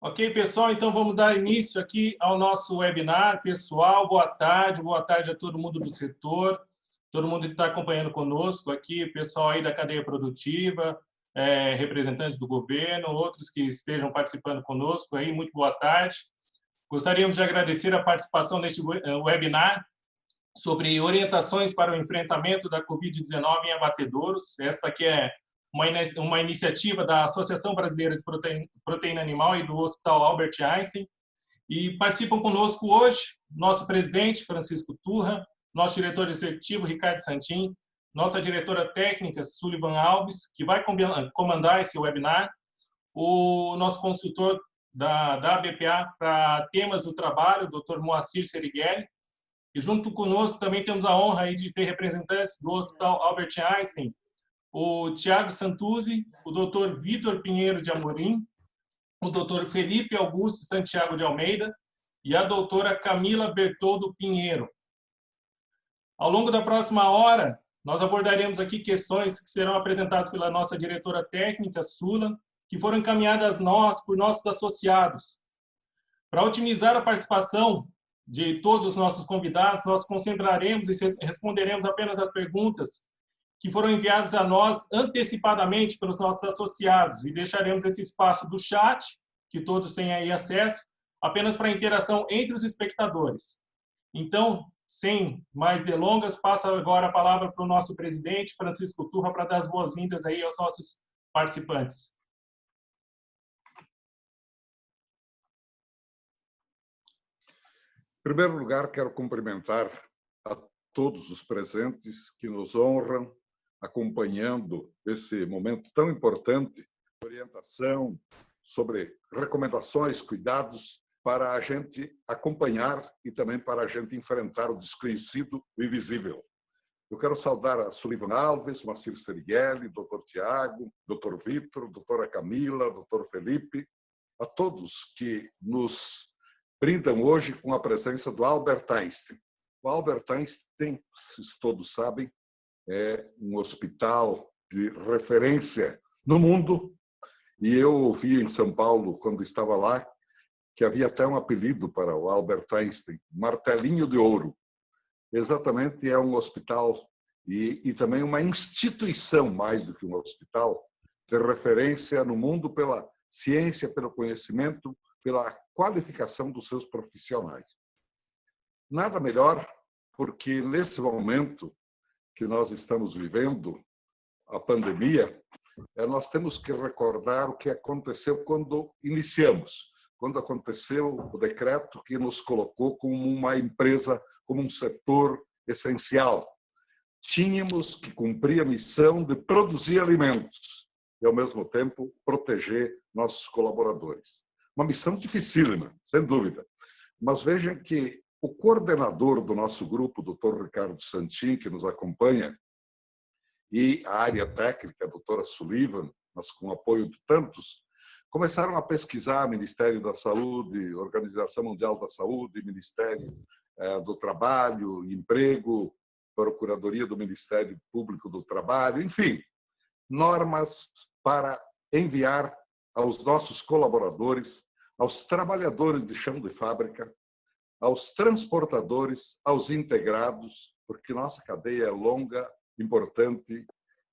Ok, pessoal, então vamos dar início aqui ao nosso webinar. Pessoal, boa tarde a todo mundo do setor, todo mundo que está acompanhando conosco aqui, pessoal aí da cadeia produtiva, representantes do governo, outros que estejam participando conosco aí, muito boa tarde. Gostaríamos de agradecer a participação neste webinar sobre orientações para o enfrentamento da Covid-19 em abatedouros. Esta aqui é uma iniciativa da Associação Brasileira de Proteína Animal e do Hospital Albert Einstein. E participam conosco hoje nosso presidente, Francisco Turra, nosso diretor executivo, Ricardo Santin, nossa diretora técnica, Sullivan Alves, que vai comandar esse webinar, o nosso consultor da ABPA para temas do trabalho, o Dr. Moacir Serighelli, e junto conosco também temos a honra aí de ter representantes do Hospital Albert Einstein, o Tiago Santuzzi, o Dr. Vitor Pinheiro de Amorim, o Dr. Felipe Augusto Santiago de Almeida e a doutora Camila Bertoldo Pinheiro. Ao longo da próxima hora, nós abordaremos aqui questões que serão apresentadas pela nossa diretora técnica, Sula, que foram encaminhadas por nossos associados. Para otimizar a participação de todos os nossos convidados, nós concentraremos e responderemos apenas as perguntas que foram enviadas a nós antecipadamente pelos nossos associados, e deixaremos esse espaço do chat, que todos têm aí acesso, apenas para interação entre os espectadores. Então, sem mais delongas, passo agora a palavra para o nosso presidente, Francisco Turra, para dar as boas-vindas aí aos nossos participantes. Em primeiro lugar, quero cumprimentar a todos os presentes que nos honram, acompanhando esse momento tão importante, orientação sobre recomendações, cuidados, para a gente acompanhar e também para a gente enfrentar o desconhecido e invisível. Eu quero saudar a Sullivan Alves, Moacir Serighelli, Dr. Tiago, Dr. Vitor, doutora Camila, Dr. Felipe, a todos que nos brindam hoje com a presença do Albert Einstein. O Albert Einstein, se todos sabem, é um hospital de referência no mundo. E eu ouvi em São Paulo, quando estava lá, que havia até um apelido para o Albert Einstein, Martelinho de Ouro. Exatamente, é um hospital e também uma instituição, mais do que um hospital, de referência no mundo pela ciência, pelo conhecimento, pela qualificação dos seus profissionais. Nada melhor, porque nesse momento que nós estamos vivendo, a pandemia, nós temos que recordar o que aconteceu quando iniciamos, quando aconteceu o decreto que nos colocou como uma empresa, como um setor essencial. Tínhamos que cumprir a missão de produzir alimentos e, ao mesmo tempo, proteger nossos colaboradores. Uma missão dificílima, sem dúvida. Mas vejam que o coordenador do nosso grupo, o Dr. Ricardo Santin, que nos acompanha, e a área técnica, a doutora Sullivan, mas com o apoio de tantos, começaram a pesquisar Ministério da Saúde, Organização Mundial da Saúde, Ministério do Trabalho, Emprego, Procuradoria do Ministério Público do Trabalho, enfim, normas para enviar aos nossos colaboradores, aos trabalhadores de chão de fábrica, aos transportadores, aos integrados, porque nossa cadeia é longa, importante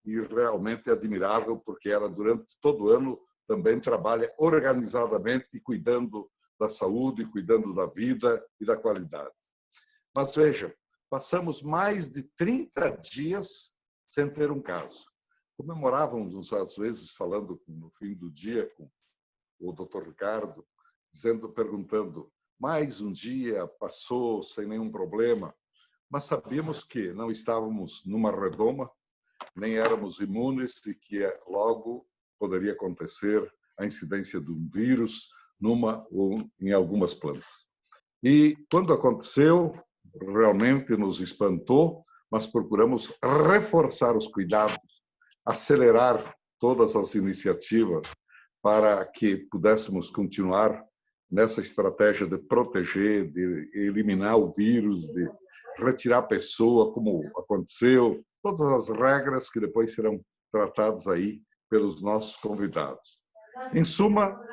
e realmente admirável, porque ela, durante todo o ano, também trabalha organizadamente, cuidando da saúde, cuidando da vida e da qualidade. Mas vejam, passamos mais de 30 dias sem ter um caso. Comemorávamos, às vezes, falando no fim do dia com o Dr. Ricardo, perguntando, mais um dia passou sem nenhum problema, mas sabíamos que não estávamos numa redoma, nem éramos imunes e que logo poderia acontecer a incidência de um vírus numa ou em algumas plantas. E quando aconteceu, realmente nos espantou, mas procuramos reforçar os cuidados, acelerar todas as iniciativas para que pudéssemos continuar nessa estratégia de proteger, de eliminar o vírus, de retirar a pessoa, como aconteceu, todas as regras que depois serão tratadas aí pelos nossos convidados. Em suma,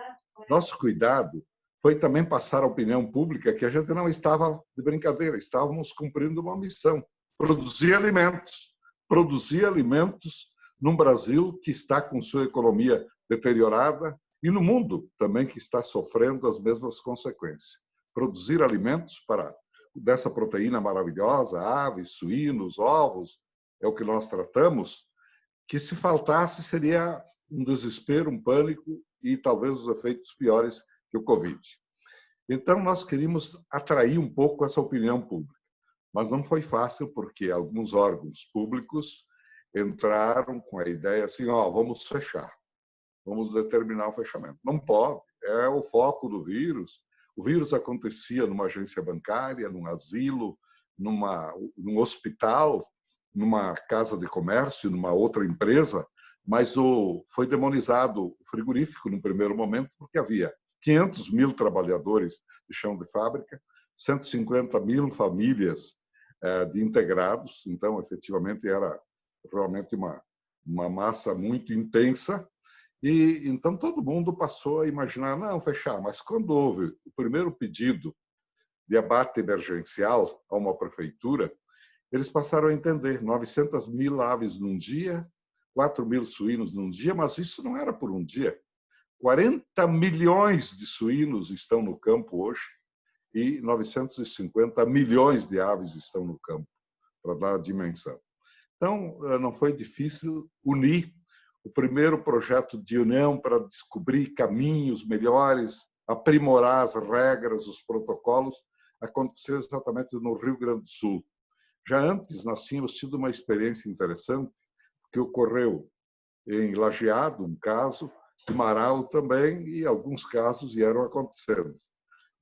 Nosso cuidado foi também passar à opinião pública que a gente não estava de brincadeira, estávamos cumprindo uma missão, produzir alimentos. Produzir alimentos num Brasil que está com sua economia deteriorada e no mundo também que está sofrendo as mesmas consequências. Produzir alimentos para dessa proteína maravilhosa, aves, suínos, ovos, é o que nós tratamos, que se faltasse seria um desespero, um pânico e talvez os efeitos piores que o Covid. Então, nós queríamos atrair um pouco essa opinião pública, mas não foi fácil porque alguns órgãos públicos entraram com a ideia assim, vamos fechar, vamos determinar o fechamento. Não pode, é o foco do vírus. O vírus acontecia numa agência bancária, num asilo, num hospital, numa casa de comércio, numa outra empresa, mas foi demonizado o frigorífico no primeiro momento porque havia 500 mil trabalhadores de chão de fábrica, 150 mil famílias de integrados, então efetivamente era realmente uma massa muito intensa. E então todo mundo passou a imaginar, não, fechar, mas quando houve o primeiro pedido de abate emergencial a uma prefeitura, eles passaram a entender 900 mil aves num dia, 4 mil suínos num dia, mas isso não era por um dia. 40 milhões de suínos estão no campo hoje e 950 milhões de aves estão no campo, para dar a dimensão. Então, não foi difícil unir o primeiro projeto de união para descobrir caminhos melhores, aprimorar as regras, os protocolos, aconteceu exatamente no Rio Grande do Sul. Já antes, nós tínhamos tido uma experiência interessante, que ocorreu em Lajeado, um caso, em Marau também, e alguns casos vieram acontecendo.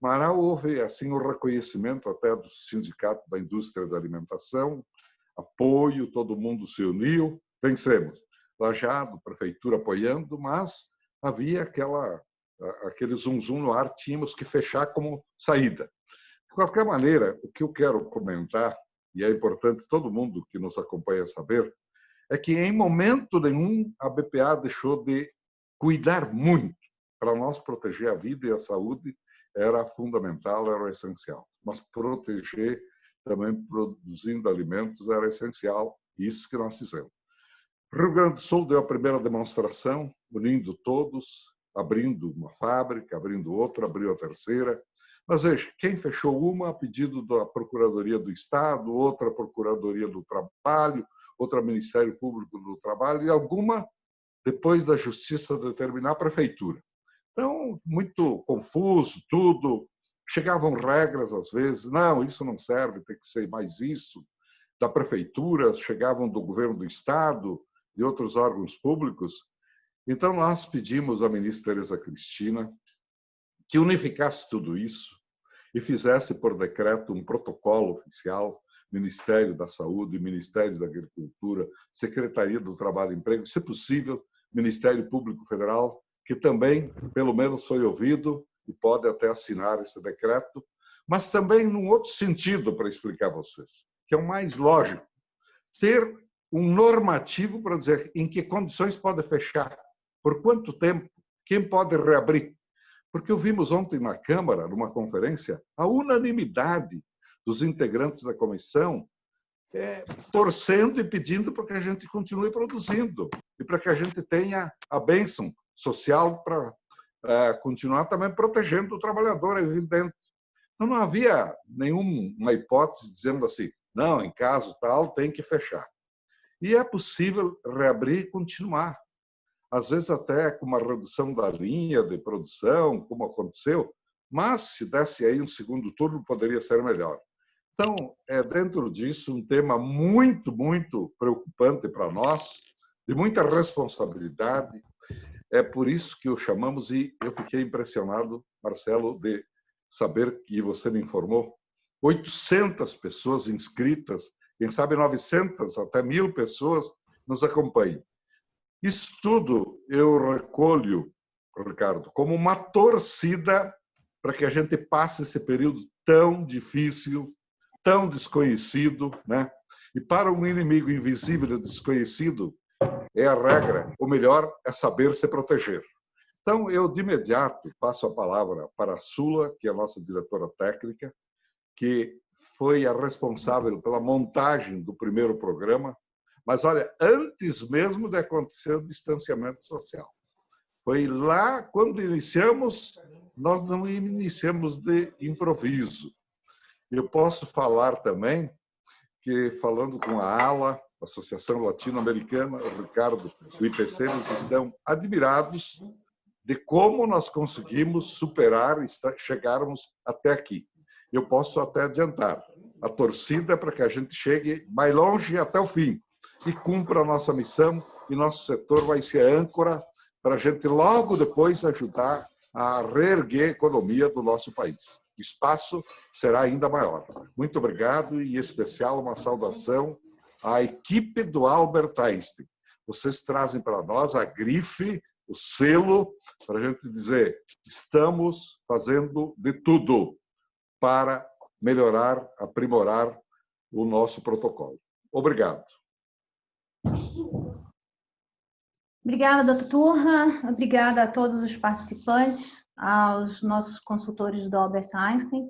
Marau houve assim um reconhecimento até do Sindicato da Indústria da Alimentação, apoio, todo mundo se uniu, vencemos. Lajeado, prefeitura apoiando, mas havia aquele zum-zum no ar, tínhamos que fechar como saída. De qualquer maneira, o que eu quero comentar, e é importante todo mundo que nos acompanha saber, é que em momento nenhum a BPA deixou de cuidar muito. Para nós proteger a vida e a saúde era fundamental, era essencial. Mas proteger também produzindo alimentos era essencial, isso que nós fizemos. Rio Grande do Sul deu a primeira demonstração, unindo todos, abrindo uma fábrica, abrindo outra, abriu a terceira. Mas veja, quem fechou uma a pedido da Procuradoria do Estado, outra Procuradoria do Trabalho, outra Ministério Público do Trabalho e alguma, depois da Justiça determinar, a Prefeitura. Então, muito confuso tudo, chegavam regras às vezes, não, isso não serve, tem que ser mais isso, da Prefeitura, chegavam do Governo do Estado, de outros órgãos públicos. Então, nós pedimos à ministra Tereza Cristina que unificasse tudo isso e fizesse por decreto um protocolo oficial, Ministério da Saúde, Ministério da Agricultura, Secretaria do Trabalho e Emprego, se possível, Ministério Público Federal, que também, pelo menos, foi ouvido e pode até assinar esse decreto, mas também num outro sentido, para explicar a vocês, que é o mais lógico, ter um normativo para dizer em que condições pode fechar, por quanto tempo, quem pode reabrir. Porque ouvimos ontem na Câmara, numa conferência, a unanimidade dos integrantes da comissão torcendo e pedindo para que a gente continue produzindo e para que a gente tenha a bênção social para continuar também protegendo o trabalhador, é evidente. Então, não havia nenhuma hipótese dizendo assim, não, em caso tal, tem que fechar. E é possível reabrir e continuar. Às vezes até com uma redução da linha de produção, como aconteceu, mas se desse aí um segundo turno, poderia ser melhor. Então, é dentro disso um tema muito, muito preocupante para nós, de muita responsabilidade. É por isso que o chamamos, e eu fiquei impressionado, Marcelo, de saber que você me informou, 800 pessoas inscritas, quem sabe 900, até 1.000 pessoas nos acompanham. Isso tudo eu recolho, Ricardo, como uma torcida para que a gente passe esse período tão difícil, tão desconhecido, né? E para um inimigo invisível e desconhecido, é a regra. O melhor é saber se proteger. Então, eu, de imediato, passo a palavra para a Sula, que é a nossa diretora técnica, que foi a responsável pela montagem do primeiro programa, mas, olha, antes mesmo de acontecer o distanciamento social. Foi lá, quando iniciamos, nós não iniciamos de improviso. Eu posso falar também que, falando com a ALA, Associação Latino-Americana, o Ricardo do IPC, eles estão admirados de como nós conseguimos superar e chegarmos até aqui. Eu posso até adiantar, a torcida é para que a gente chegue mais longe até o fim e cumpra a nossa missão, e nosso setor vai ser âncora para a gente logo depois ajudar a reerguer a economia do nosso país. O espaço será ainda maior. Muito obrigado e, em especial, uma saudação à equipe do Albert Einstein. Vocês trazem para nós a grife, o selo, para a gente dizer, estamos fazendo de tudo para melhorar, aprimorar o nosso protocolo. Obrigado. Obrigada, doutor Turra. Obrigada a todos os participantes, aos nossos consultores do Albert Einstein.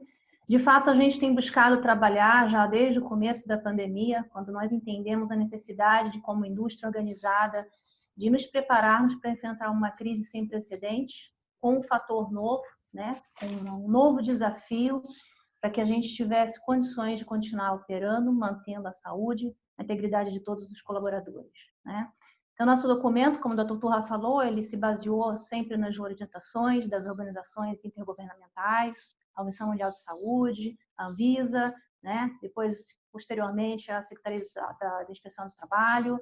De fato, a gente tem buscado trabalhar já desde o começo da pandemia, quando nós entendemos a necessidade de, como indústria organizada, de nos prepararmos para enfrentar uma crise sem precedentes, com um fator novo, né? Com um novo desafio, para que a gente tivesse condições de continuar operando, mantendo a saúde, a integridade de todos os colaboradores, né? Então, nosso documento, como o doutor Turra falou, ele se baseou sempre nas orientações das organizações intergovernamentais, a Organização Mundial de Saúde, a Anvisa, né? Depois, posteriormente, a Secretaria da Inspeção do Trabalho.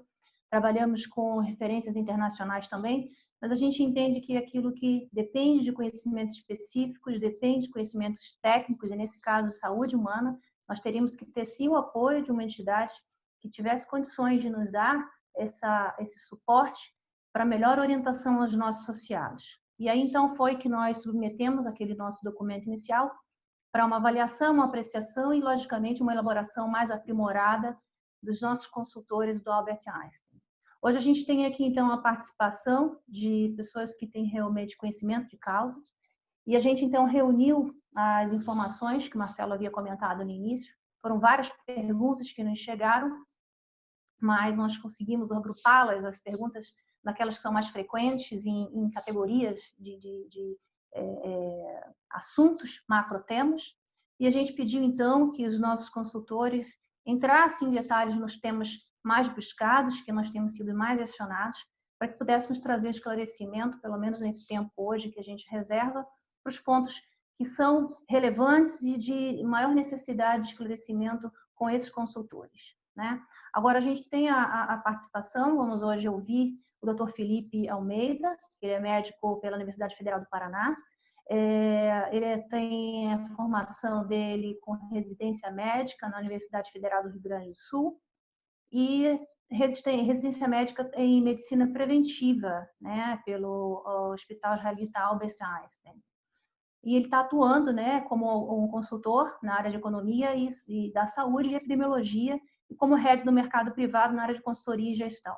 Trabalhamos com referências internacionais também, mas a gente entende que aquilo que depende de conhecimentos específicos, depende de conhecimentos técnicos, e nesse caso, saúde humana, nós teríamos que ter sim o apoio de uma entidade que tivesse condições de nos dar esse suporte para melhor orientação aos nossos associados. E aí, então, foi que nós submetemos aquele nosso documento inicial para uma avaliação, uma apreciação e, logicamente, uma elaboração mais aprimorada dos nossos consultores do Albert Einstein. Hoje a gente tem aqui, então, a participação de pessoas que têm realmente conhecimento de causa, e a gente, então, reuniu as informações que o Marcelo havia comentado no início. Foram várias perguntas que nos chegaram, mas nós conseguimos agrupá-las, as perguntas, daquelas que são mais frequentes, em categorias de assuntos, macrotemas, e a gente pediu, então, que os nossos consultores entrassem em detalhes nos temas mais buscados, que nós temos sido mais acionados, para que pudéssemos trazer esclarecimento, pelo menos nesse tempo hoje que a gente reserva, para os pontos que são relevantes e de maior necessidade de esclarecimento com esses consultores, né? Agora, a gente tem a participação, vamos hoje ouvir o Dr. Felipe Almeida, que ele é médico pela Universidade Federal do Paraná. Ele tem a formação dele com residência médica na Universidade Federal do Rio Grande do Sul e residência médica em medicina preventiva, né, pelo Hospital Israelita Albert Einstein. E ele está atuando, né, como um consultor na área de economia e da saúde e epidemiologia, e como head do mercado privado na área de consultoria e gestão.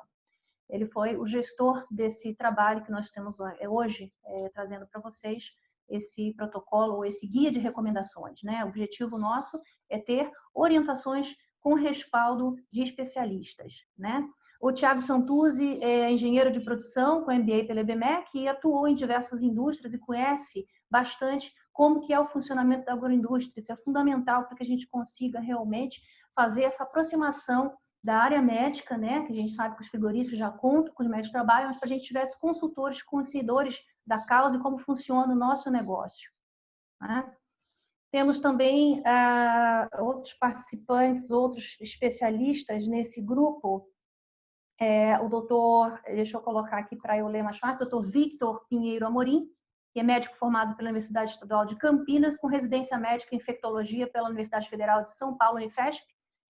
Ele foi o gestor desse trabalho que nós temos hoje, trazendo para vocês esse protocolo, ou esse guia de recomendações, né? O objetivo nosso é ter orientações com respaldo de especialistas, né? O Thiago Santuzzi é engenheiro de produção com MBA pela EBMEC e atuou em diversas indústrias e conhece bastante como que é o funcionamento da agroindústria. Isso é fundamental para que a gente consiga realmente fazer essa aproximação da área médica, né? Que a gente sabe que os frigoríficos já contam com os médicos de trabalho, mas para a gente tivesse consultores, conhecedores da causa e como funciona o nosso negócio, né? Temos também outros participantes, outros especialistas nesse grupo. O doutor, deixa eu colocar aqui para eu ler mais fácil, doutor Victor Pinheiro Amorim, que é médico formado pela Universidade Estadual de Campinas, com residência médica em infectologia pela Universidade Federal de São Paulo, Unifesp,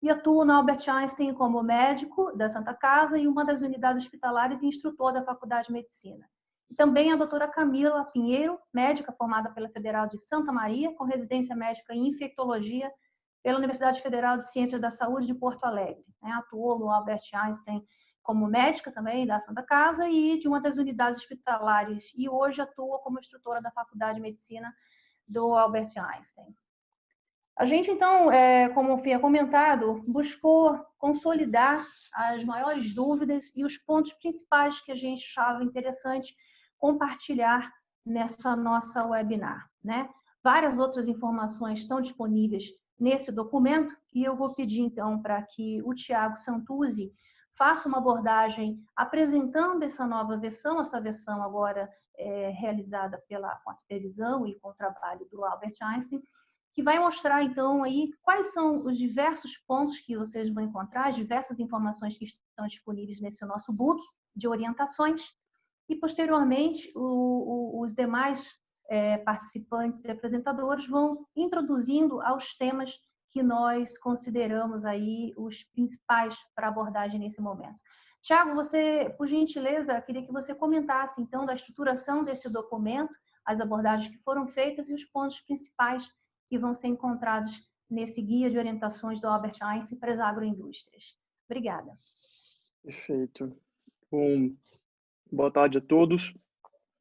e atua no Albert Einstein como médico da Santa Casa e uma das unidades hospitalares e instrutor da Faculdade de Medicina. E também a doutora Camila Pinheiro, médica formada pela Federal de Santa Maria, com residência médica em infectologia pela Universidade Federal de Ciências da Saúde de Porto Alegre. Atuou no Albert Einstein como médica também da Santa Casa e de uma das unidades hospitalares, e hoje atua como instrutora da Faculdade de Medicina do Albert Einstein. A gente, então, como o Fê ha comentado, buscou consolidar as maiores dúvidas e os pontos principais que a gente achava interessante compartilhar nessa nossa webinar, né? Várias outras informações estão disponíveis nesse documento e eu vou pedir, então, para que o Tiago Santuzzi faça uma abordagem apresentando essa nova versão, essa versão agora realizada com a supervisão e com o trabalho do Albert Einstein, que vai mostrar, então, aí quais são os diversos pontos que vocês vão encontrar, as diversas informações que estão disponíveis nesse nosso book de orientações, e, posteriormente, os demais participantes e apresentadores vão introduzindo aos temas que nós consideramos aí os principais para abordagem nesse momento. Tiago, você, por gentileza, queria que você comentasse, então, da estruturação desse documento, as abordagens que foram feitas e os pontos principais que vão ser encontrados nesse guia de orientações do Albert Einstein para as agroindústrias. Obrigada. Perfeito. Bom, boa tarde a todos.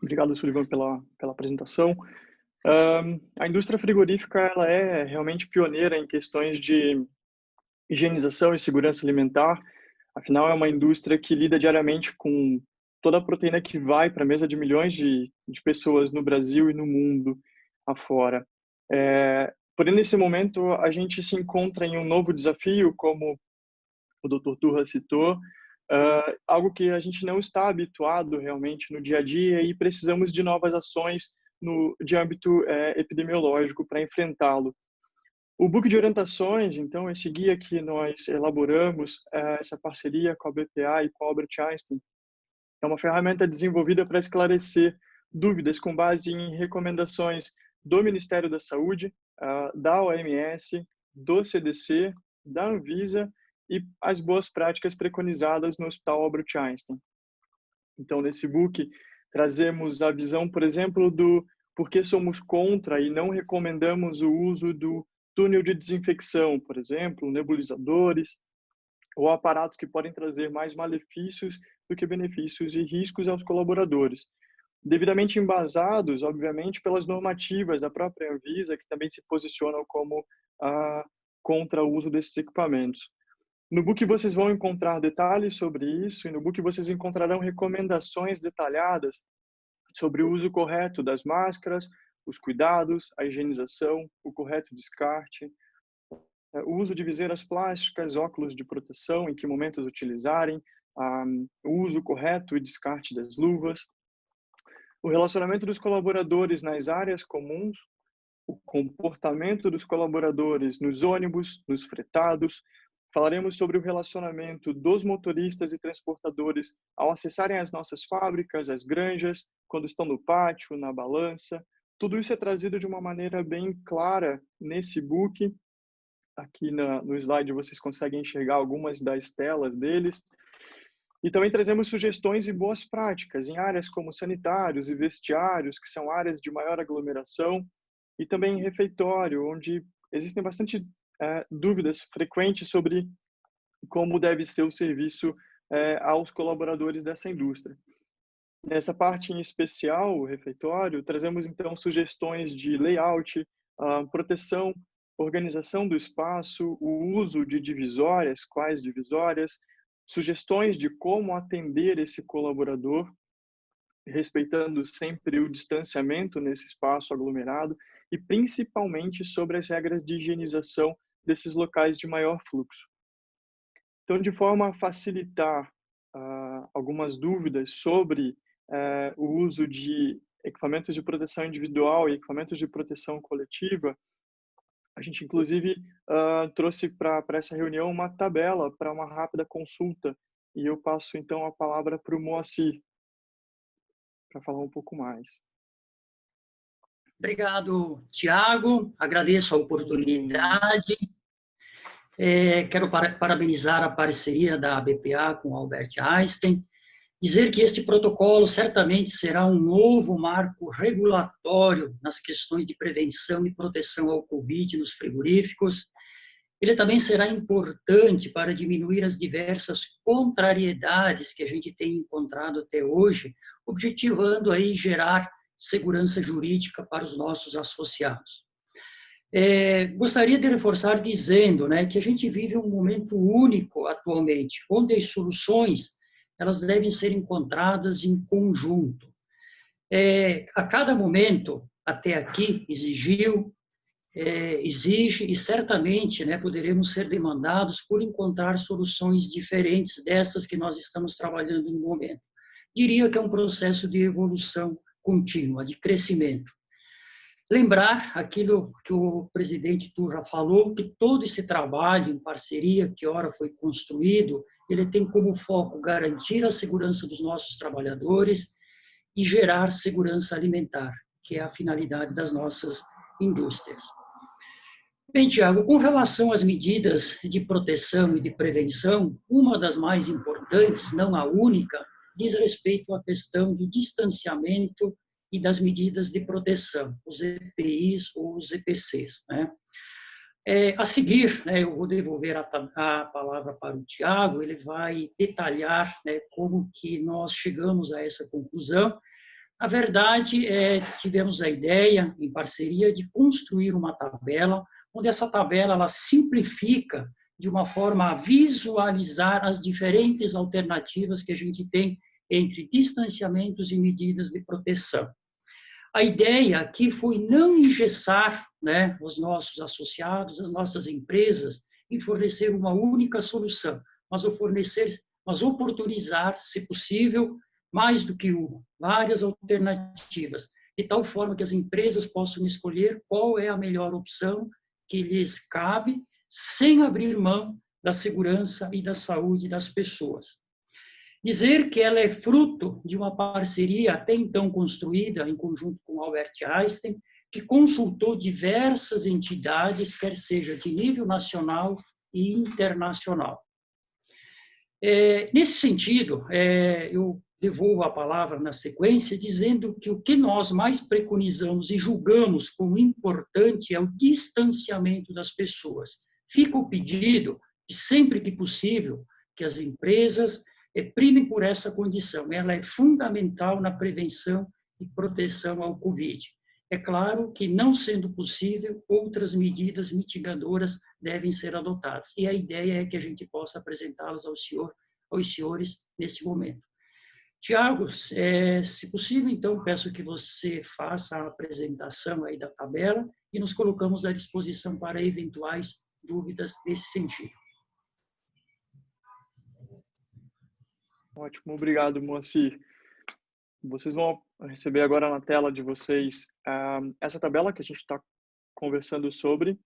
Obrigado, Sullivan, pela apresentação. A indústria frigorífica ela é realmente pioneira em questões de higienização e segurança alimentar. Afinal, é uma indústria que lida diariamente com toda a proteína que vai para a mesa de milhões de pessoas no Brasil e no mundo afora. Porém, nesse momento, a gente se encontra em um novo desafio, como o Dr. Turra citou, algo que a gente não está habituado realmente no dia a dia e precisamos de novas ações de âmbito epidemiológico para enfrentá-lo. O book de orientações, então, esse guia que nós elaboramos, essa parceria com a BPA e com a Albert Einstein, é uma ferramenta desenvolvida para esclarecer dúvidas com base em recomendações do Ministério da Saúde, da OMS, do CDC, da Anvisa e as boas práticas preconizadas no Hospital Albert Einstein. Então, nesse book, trazemos a visão, por exemplo, do por que somos contra e não recomendamos o uso do túnel de desinfecção, por exemplo, nebulizadores ou aparatos que podem trazer mais malefícios do que benefícios e riscos aos colaboradores. Devidamente embasados, obviamente, pelas normativas da própria Anvisa, que também se posicionam como contra o uso desses equipamentos. No book vocês vão encontrar detalhes sobre isso e no book vocês encontrarão recomendações detalhadas sobre o uso correto das máscaras, os cuidados, a higienização, o correto descarte, o uso de viseiras plásticas, óculos de proteção, em que momentos utilizarem, o uso correto e descarte das luvas, o relacionamento dos colaboradores nas áreas comuns, o comportamento dos colaboradores nos ônibus, nos fretados. Falaremos sobre o relacionamento dos motoristas e transportadores ao acessarem as nossas fábricas, as granjas, quando estão no pátio, na balança. Tudo isso é trazido de uma maneira bem clara nesse book. Aqui no slide vocês conseguem enxergar algumas das telas deles. E também trazemos sugestões e boas práticas em áreas como sanitários e vestiários, que são áreas de maior aglomeração, e também em refeitório, onde existem bastante dúvidas frequentes sobre como deve ser o serviço aos colaboradores dessa indústria. Nessa parte em especial, o refeitório, trazemos então sugestões de layout, proteção, organização do espaço, o uso de divisórias, quais divisórias, sugestões de como atender esse colaborador, respeitando sempre o distanciamento nesse espaço aglomerado e principalmente sobre as regras de higienização desses locais de maior fluxo. Então, de forma a facilitar algumas dúvidas sobre o uso de equipamentos de proteção individual e equipamentos de proteção coletiva, a gente, inclusive, trouxe para essa reunião uma tabela para uma rápida consulta e eu passo, então, a palavra para o Moacir, para falar um pouco mais. Obrigado, Tiago. Agradeço a oportunidade. Quero parabenizar a parceria da BPA com o Albert Einstein. Dizer que este protocolo certamente será um novo marco regulatório nas questões de prevenção e proteção ao Covid nos frigoríficos. Ele também será importante para diminuir as diversas contrariedades que a gente tem encontrado até hoje, objetivando aí gerar segurança jurídica para os nossos associados. Gostaria de reforçar dizendo, né, que a gente vive um momento único atualmente, onde as soluções elas devem ser encontradas em conjunto. A cada momento, até aqui, exige e certamente, né, poderemos ser demandados por encontrar soluções diferentes dessas que nós estamos trabalhando no momento. Diria que é um processo de evolução contínua, de crescimento. Lembrar aquilo que o presidente Turra falou, que todo esse trabalho em parceria que ora foi construído, ele tem como foco garantir a segurança dos nossos trabalhadores e gerar segurança alimentar, que é a finalidade das nossas indústrias. Bem, Tiago, com relação às medidas de proteção e de prevenção, uma das mais importantes, não a única, diz respeito à questão do distanciamento e das medidas de proteção, os EPIs ou os EPCs, né? A seguir, né, eu vou devolver a palavra para o Tiago, ele vai detalhar, né, como que nós chegamos a essa conclusão. Na verdade, tivemos a ideia, em parceria, de construir uma tabela, onde essa tabela ela simplifica de uma forma a visualizar as diferentes alternativas que a gente tem entre distanciamentos e medidas de proteção. A ideia aqui foi não engessar, né, os nossos associados, as nossas empresas, em fornecer uma única solução, mas oportunizar, se possível, mais do que uma, várias alternativas, de tal forma que as empresas possam escolher qual é a melhor opção que lhes cabe, sem abrir mão da segurança e da saúde das pessoas. Dizer que ela é fruto de uma parceria até então construída em conjunto com Albert Einstein, que consultou diversas entidades, quer seja de nível nacional e internacional. Nesse sentido, eu devolvo a palavra na sequência, dizendo que o que nós mais preconizamos e julgamos como importante é o distanciamento das pessoas. Fica o pedido de, sempre que possível, que as empresas primem por essa condição. Ela é fundamental na prevenção e proteção ao Covid. É claro que, não sendo possível, outras medidas mitigadoras devem ser adotadas. E a ideia é que a gente possa apresentá-las aos senhores nesse momento. Tiago, se possível, então, peço que você faça a apresentação aí da tabela e nos colocamos à disposição para eventuais dúvidas nesse sentido. Ótimo, obrigado, Moacir. Vocês vão receber agora na tela de vocês essa tabela que a gente está conversando sobre.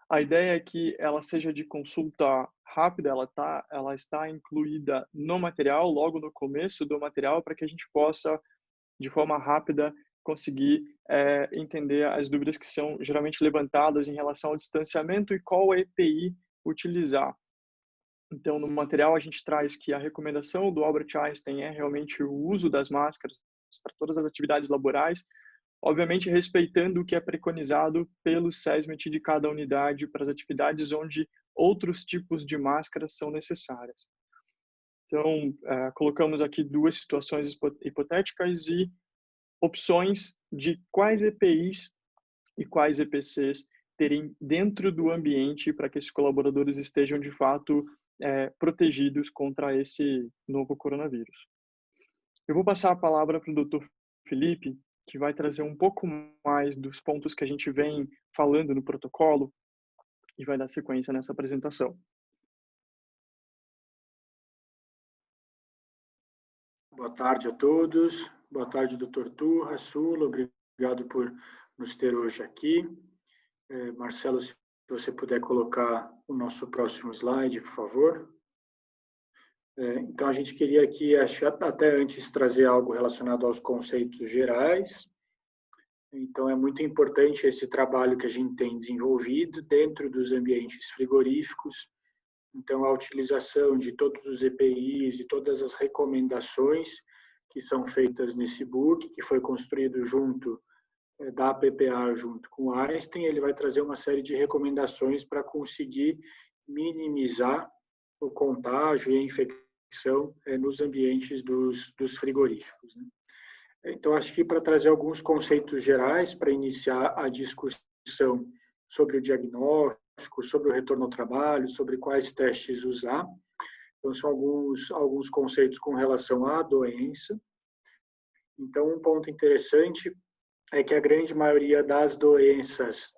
A ideia é que ela seja de consulta rápida, ela está incluída no material, logo no começo do material, para que a gente possa, de forma rápida, conseguir entender as dúvidas que são geralmente levantadas em relação ao distanciamento e qual EPI utilizar. Então, no material, a gente traz que a recomendação do Albert Einstein é realmente o uso das máscaras para todas as atividades laborais, obviamente respeitando o que é preconizado pelo SESMIT de cada unidade para as atividades onde outros tipos de máscaras são necessárias. Então, colocamos aqui duas situações hipotéticas e opções de quais EPIs e quais EPCs terem dentro do ambiente para que esses colaboradores estejam, de fato, protegidos contra esse novo coronavírus. Eu vou passar a palavra para o Dr. Felipe, que vai trazer um pouco mais dos pontos que a gente vem falando no protocolo e vai dar sequência nessa apresentação. Boa tarde a todos. Boa tarde, Dr. Turra, Sula. Obrigado por nos ter hoje aqui. Marcelo, se você puder colocar o nosso próximo slide, por favor. Então, a gente queria aqui, até antes, trazer algo relacionado aos conceitos gerais. Então, é muito importante esse trabalho que a gente tem desenvolvido dentro dos ambientes frigoríficos. Então, a utilização de todos os EPIs e todas as recomendações que são feitas nesse book, que foi construído junto da PPA junto com o Einstein, ele vai trazer uma série de recomendações para conseguir minimizar o contágio e a infecção nos ambientes dos frigoríficos, né? Então, acho que para trazer alguns conceitos gerais para iniciar a discussão sobre o diagnóstico, sobre o retorno ao trabalho, sobre quais testes usar. Então, são alguns conceitos com relação à doença. Então, um ponto interessante é que a grande maioria das doenças,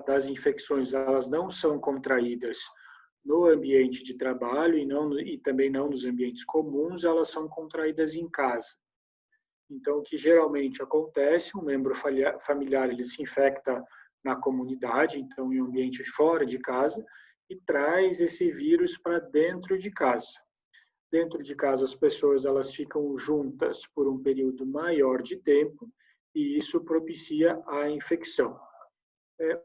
das infecções, elas não são contraídas no ambiente de trabalho e também não nos ambientes comuns, elas são contraídas em casa. Então, o que geralmente acontece, um membro familiar ele se infecta na comunidade, então em um ambiente fora de casa, e traz esse vírus para dentro de casa. Dentro de casa, as pessoas elas ficam juntas por um período maior de tempo, e isso propicia a infecção.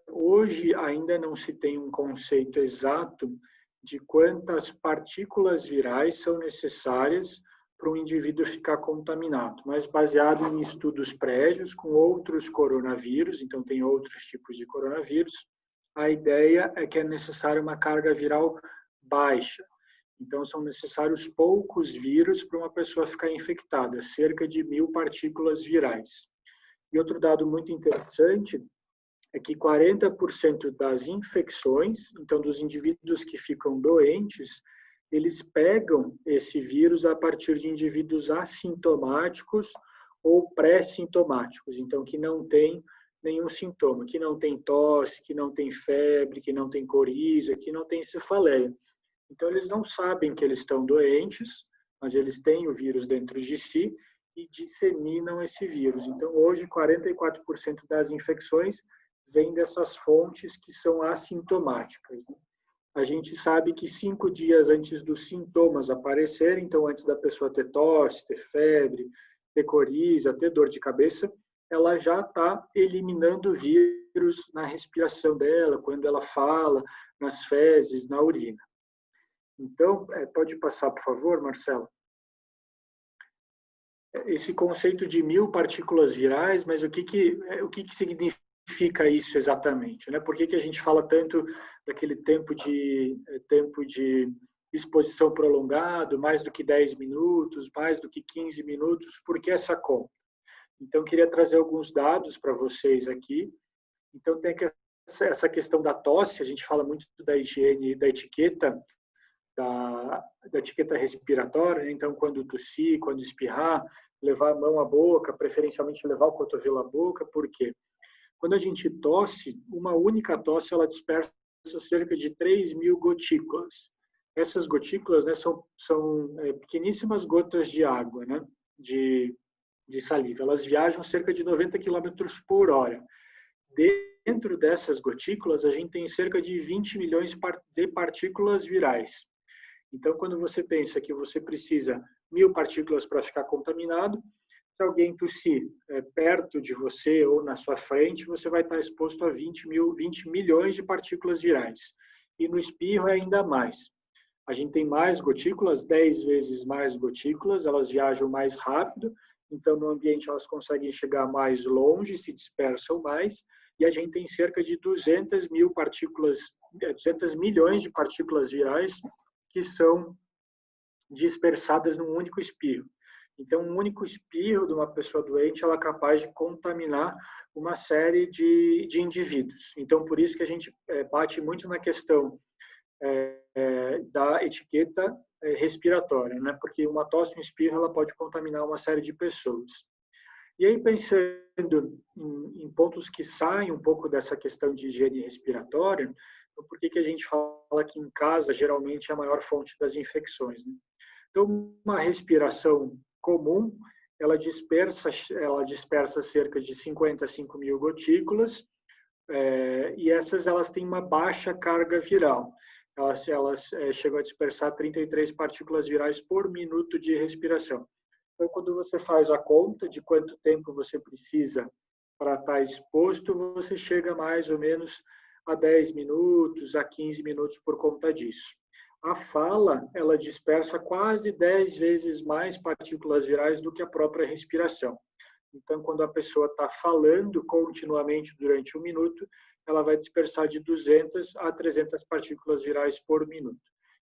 Hoje, ainda não se tem um conceito exato de quantas partículas virais são necessárias para um indivíduo ficar contaminado, mas baseado em estudos prévios com outros coronavírus, então tem outros tipos de coronavírus, a ideia é que é necessária uma carga viral baixa. Então, são necessários poucos vírus para uma pessoa ficar infectada, cerca de 1.000 partículas virais. E outro dado muito interessante é que 40% das infecções, então dos indivíduos que ficam doentes, eles pegam esse vírus a partir de indivíduos assintomáticos ou pré-sintomáticos, então que não tem nenhum sintoma, que não tem tosse, que não tem febre, que não tem coriza, que não tem cefaleia. Então eles não sabem que eles estão doentes, mas eles têm o vírus dentro de si e disseminam esse vírus. Então hoje 44% das infecções vêm dessas fontes que são assintomáticas, né? A gente sabe que 5 dias antes dos sintomas aparecerem, então antes da pessoa ter tosse, ter febre, ter coriza, ter dor de cabeça, ela já está eliminando o vírus na respiração dela, quando ela fala, nas fezes, na urina. Então, pode passar, por favor, Marcelo? Esse conceito de 1.000 partículas virais, mas o que significa isso exatamente, né? Por que a gente fala tanto daquele tempo de exposição prolongado, mais do que 10 minutos, mais do que 15 minutos? Por que essa conta? Então, queria trazer alguns dados para vocês aqui. Então, tem essa questão da tosse, a gente fala muito da higiene, da etiqueta respiratória, né? Então, quando tossir, quando espirrar, levar a mão à boca, preferencialmente levar o cotovelo à boca. Por quê? Quando a gente tosse, uma única tosse, ela dispersa cerca de 3.000 gotículas. Essas gotículas, né, são pequeníssimas gotas de água, né, de saliva. Elas viajam cerca de 90 km por hora. Dentro dessas gotículas, a gente tem cerca de 20 milhões de partículas virais. Então, quando você pensa que você precisa 1.000 partículas para ficar contaminado, se alguém tossir perto de você ou na sua frente, você vai estar exposto a 20 milhões de partículas virais. E no espirro é ainda mais. A gente tem mais gotículas, 10 vezes mais gotículas, elas viajam mais rápido, então no ambiente elas conseguem chegar mais longe, se dispersam mais, e a gente tem cerca de 200 milhões de partículas virais que são dispersadas num único espirro. Então, um único espirro de uma pessoa doente, ela é capaz de contaminar uma série de indivíduos. Então, por isso que a gente bate muito na questão da etiqueta respiratória, né? Porque uma tosse, um espirro, ela pode contaminar uma série de pessoas. E aí, pensando em pontos que saem um pouco dessa questão de higiene respiratória, então, por que a gente fala que em casa, geralmente, é a maior fonte das infecções, né? Então, uma respiração comum, ela dispersa cerca de 55.000 gotículas, e elas têm uma baixa carga viral. Elas chegam a dispersar 33 partículas virais por minuto de respiração. Então, quando você faz a conta de quanto tempo você precisa para estar exposto, você chega mais ou menos a 10 minutos, a 15 minutos por conta disso. A fala, ela dispersa quase 10 vezes mais partículas virais do que a própria respiração. Então, quando a pessoa está falando continuamente durante 1 minuto, ela vai dispersar de 200 a 300 partículas virais por minuto.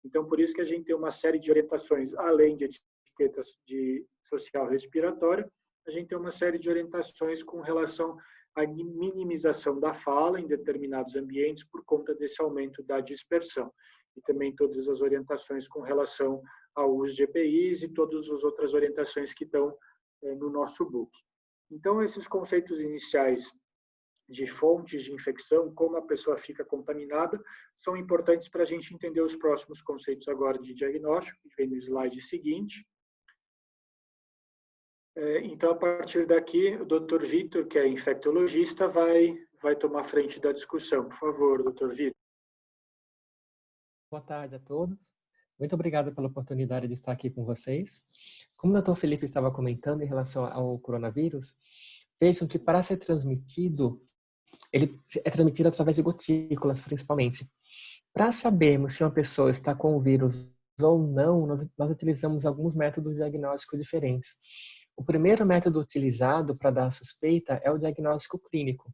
Então, por isso que a gente tem uma série de orientações, além de etiquetas de social respiratória, a gente tem uma série de orientações com relação à minimização da fala em determinados ambientes por conta desse aumento da dispersão. E também todas as orientações com relação ao uso de EPIs e todas as outras orientações que estão no nosso book. Então, esses conceitos iniciais de fontes de infecção, como a pessoa fica contaminada, são importantes para a gente entender os próximos conceitos agora de diagnóstico, que vem no slide seguinte. Então, a partir daqui, o Dr. Vitor, que é infectologista, vai tomar frente da discussão. Por favor, Dr. Vitor. Boa tarde a todos. Muito obrigado pela oportunidade de estar aqui com vocês. Como o Dr. Felipe estava comentando em relação ao coronavírus, vejam que para ser transmitido, ele é transmitido através de gotículas, principalmente. Para sabermos se uma pessoa está com o vírus ou não, nós utilizamos alguns métodos diagnósticos diferentes. O primeiro método utilizado para dar a suspeita é o diagnóstico clínico.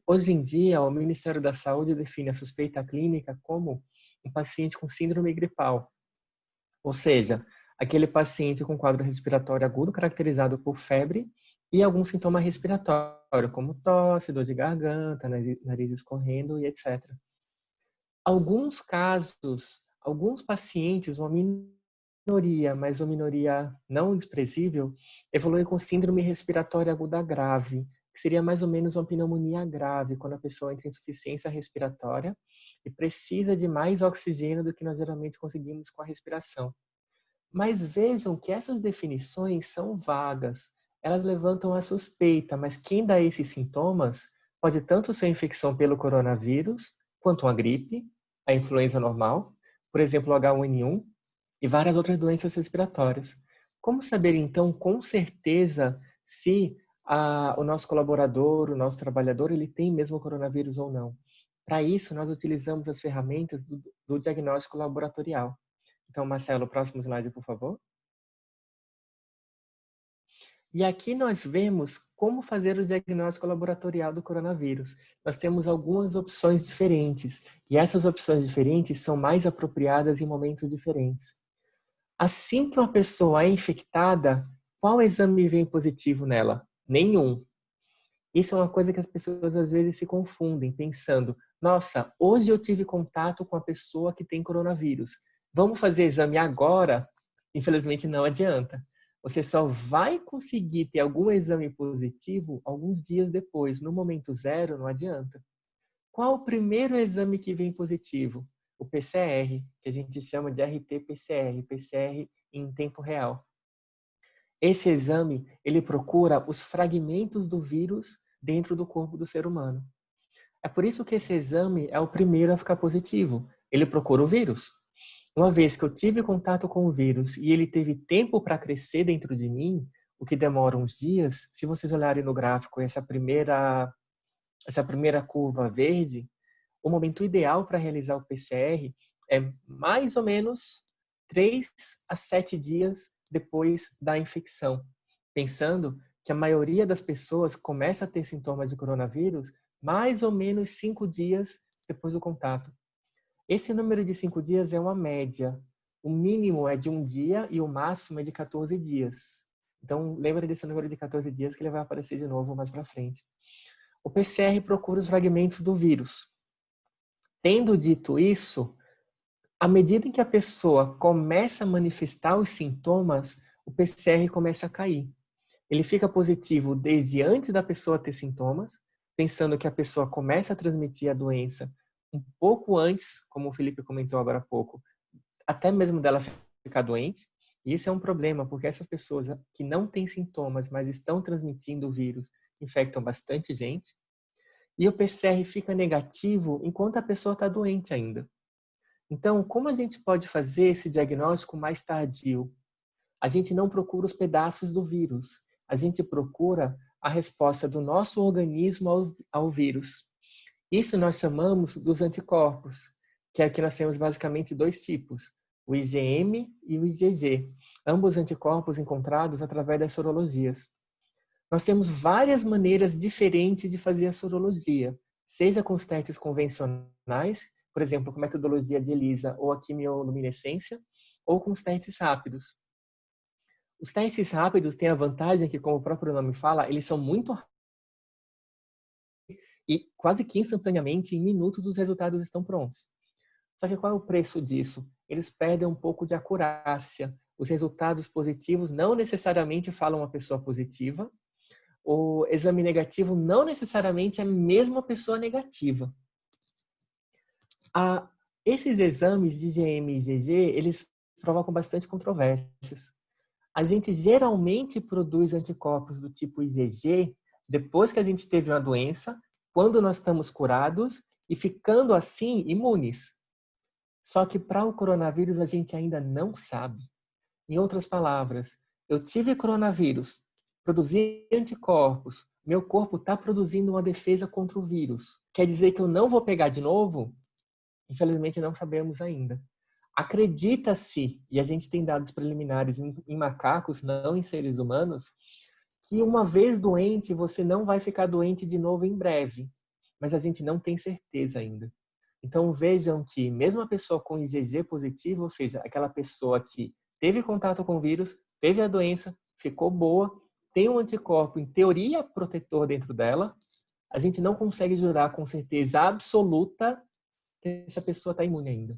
Hoje em dia, o Ministério da Saúde define a suspeita clínica como um paciente com síndrome gripal, ou seja, aquele paciente com quadro respiratório agudo caracterizado por febre e algum sintoma respiratório, como tosse, dor de garganta, nariz escorrendo e etc. Alguns casos, alguns pacientes, uma minoria, mas uma minoria não desprezível, evoluem com síndrome respiratória aguda grave, que seria mais ou menos uma pneumonia grave, quando a pessoa entra em insuficiência respiratória e precisa de mais oxigênio do que nós geralmente conseguimos com a respiração. Mas vejam que essas definições são vagas. Elas levantam a suspeita, mas quem dá esses sintomas pode tanto ser infecção pelo coronavírus, quanto uma gripe, a influenza normal, por exemplo, o H1N1, e várias outras doenças respiratórias. Como saber, então, com certeza, se o nosso colaborador, o nosso trabalhador, ele tem mesmo o coronavírus ou não? Para isso, nós utilizamos as ferramentas do diagnóstico laboratorial. Então, Marcelo, próximo slide, por favor. E aqui nós vemos como fazer o diagnóstico laboratorial do coronavírus. Nós temos algumas opções diferentes, e essas opções diferentes são mais apropriadas em momentos diferentes. Assim que uma pessoa é infectada, qual exame vem positivo nela? Nenhum. Isso é uma coisa que as pessoas às vezes se confundem, pensando, nossa, hoje eu tive contato com a pessoa que tem coronavírus. Vamos fazer exame agora? Infelizmente não adianta. Você só vai conseguir ter algum exame positivo alguns dias depois. No momento zero, não adianta. Qual o primeiro exame que vem positivo? O PCR, que a gente chama de RT-PCR, PCR em tempo real. Esse exame, ele procura os fragmentos do vírus dentro do corpo do ser humano. É por isso que esse exame é o primeiro a ficar positivo. Ele procura o vírus. Uma vez que eu tive contato com o vírus e ele teve tempo para crescer dentro de mim, o que demora uns dias, se vocês olharem no gráfico essa primeira curva verde, o momento ideal para realizar o PCR é mais ou menos 3 a 7 dias depois da infecção, pensando que a maioria das pessoas começa a ter sintomas de coronavírus mais ou menos 5 dias depois do contato. Esse número de 5 dias é uma média. O mínimo é de 1 dia e o máximo é de 14 dias. Então, lembra desse número de 14 dias que ele vai aparecer de novo mais para frente. O PCR procura os fragmentos do vírus. Tendo dito isso, à medida em que a pessoa começa a manifestar os sintomas, o PCR começa a cair. Ele fica positivo desde antes da pessoa ter sintomas, pensando que a pessoa começa a transmitir a doença um pouco antes, como o Felipe comentou agora há pouco, até mesmo dela ficar doente. E isso é um problema, porque essas pessoas que não têm sintomas, mas estão transmitindo o vírus, infectam bastante gente. E o PCR fica negativo enquanto a pessoa está doente ainda. Então, como a gente pode fazer esse diagnóstico mais tardio? A gente não procura os pedaços do vírus. A gente procura a resposta do nosso organismo ao vírus. Isso nós chamamos dos anticorpos, que aqui nós temos basicamente 2 tipos, o IgM e o IgG, ambos anticorpos encontrados através das sorologias. Nós temos várias maneiras diferentes de fazer a sorologia, seja com os testes convencionais, por exemplo, com a metodologia de ELISA ou a quimioluminescência, ou com os testes rápidos. Os testes rápidos têm a vantagem que, como o próprio nome fala, eles são muito rápidos e quase que instantaneamente, em minutos, os resultados estão prontos. Só que qual é o preço disso? Eles perdem um pouco de acurácia. Os resultados positivos não necessariamente falam uma pessoa positiva. O exame negativo não necessariamente é a mesma pessoa negativa. Esses exames de IgM e IgG, eles provocam bastante controvérsias. A gente geralmente produz anticorpos do tipo IgG depois que a gente teve uma doença, quando nós estamos curados e ficando assim imunes. Só que para o coronavírus a gente ainda não sabe. Em outras palavras, eu tive coronavírus, produzi anticorpos, meu corpo está produzindo uma defesa contra o vírus. Quer dizer que eu não vou pegar de novo? Infelizmente não sabemos ainda. Acredita-se, e a gente tem dados preliminares em macacos, não em seres humanos, que uma vez doente você não vai ficar doente de novo em breve. Mas a gente não tem certeza ainda. Então vejam que mesmo a pessoa com IgG positivo, ou seja, aquela pessoa que teve contato com o vírus, teve a doença, ficou boa, tem um anticorpo, em teoria, protetor dentro dela, a gente não consegue jurar com certeza absoluta que essa pessoa está imune ainda.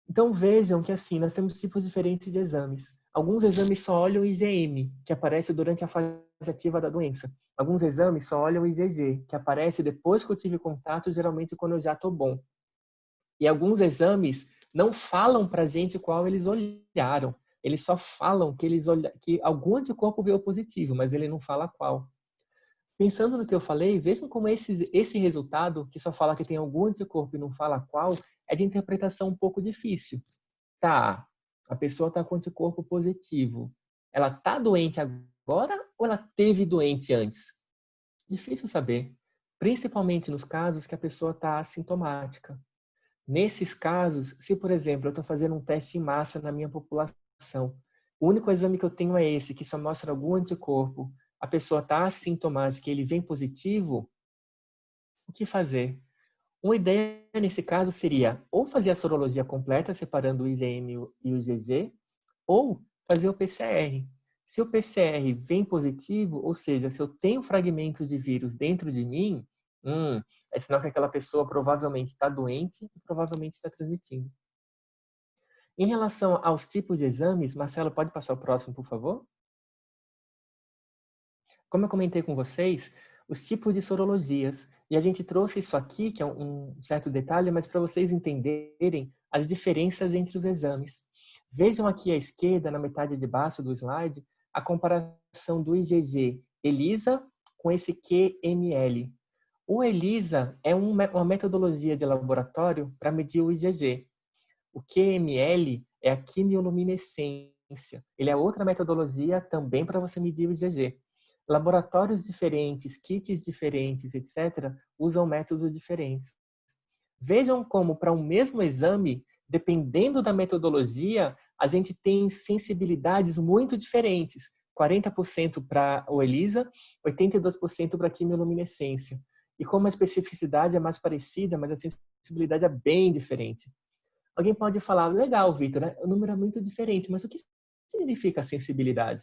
Então vejam que assim, nós temos tipos diferentes de exames. Alguns exames só olham o IgM, que aparece durante a fase ativa da doença. Alguns exames só olham o IgG, que aparece depois que eu tive contato, geralmente quando eu já estou bom. E alguns exames não falam para a gente qual eles olharam. Eles só falam que algum anticorpo veio positivo, mas ele não fala qual. Pensando no que eu falei, vejam como esse resultado, que só fala que tem algum anticorpo e não fala qual, é de interpretação um pouco difícil. Tá, a pessoa está com anticorpo positivo. Ela está doente agora ou ela teve doente antes? Difícil saber, principalmente nos casos que a pessoa está assintomática. Nesses casos, se, por exemplo, eu estou fazendo um teste em massa na minha população, o único exame que eu tenho é esse, que só mostra algum anticorpo, a pessoa está assintomática e ele vem positivo, o que fazer? Uma ideia nesse caso seria ou fazer a sorologia completa, separando o IgM e o IgG, ou fazer o PCR. Se o PCR vem positivo, ou seja, se eu tenho fragmentos de vírus dentro de mim, é sinal que aquela pessoa provavelmente está doente e provavelmente está transmitindo. Em relação aos tipos de exames, Marcelo, pode passar o próximo, por favor? Como eu comentei com vocês, os tipos de sorologias, e a gente trouxe isso aqui, que é um certo detalhe, mas para vocês entenderem as diferenças entre os exames. Vejam aqui à esquerda, na metade de baixo do slide, a comparação do IgG ELISA com esse QML. O ELISA é uma metodologia de laboratório para medir o IgG. O QML é a quimioluminescência. Ele é outra metodologia também para você medir o IgG. Laboratórios diferentes, kits diferentes, etc., usam métodos diferentes. Vejam como, para um mesmo exame, dependendo da metodologia, a gente tem sensibilidades muito diferentes. 40% para o ELISA, 82% para a quimioluminescência. E como a especificidade é mais parecida, mas a sensibilidade é bem diferente. Alguém pode falar, legal, Vitor, né? O número é muito diferente, mas o que significa a sensibilidade?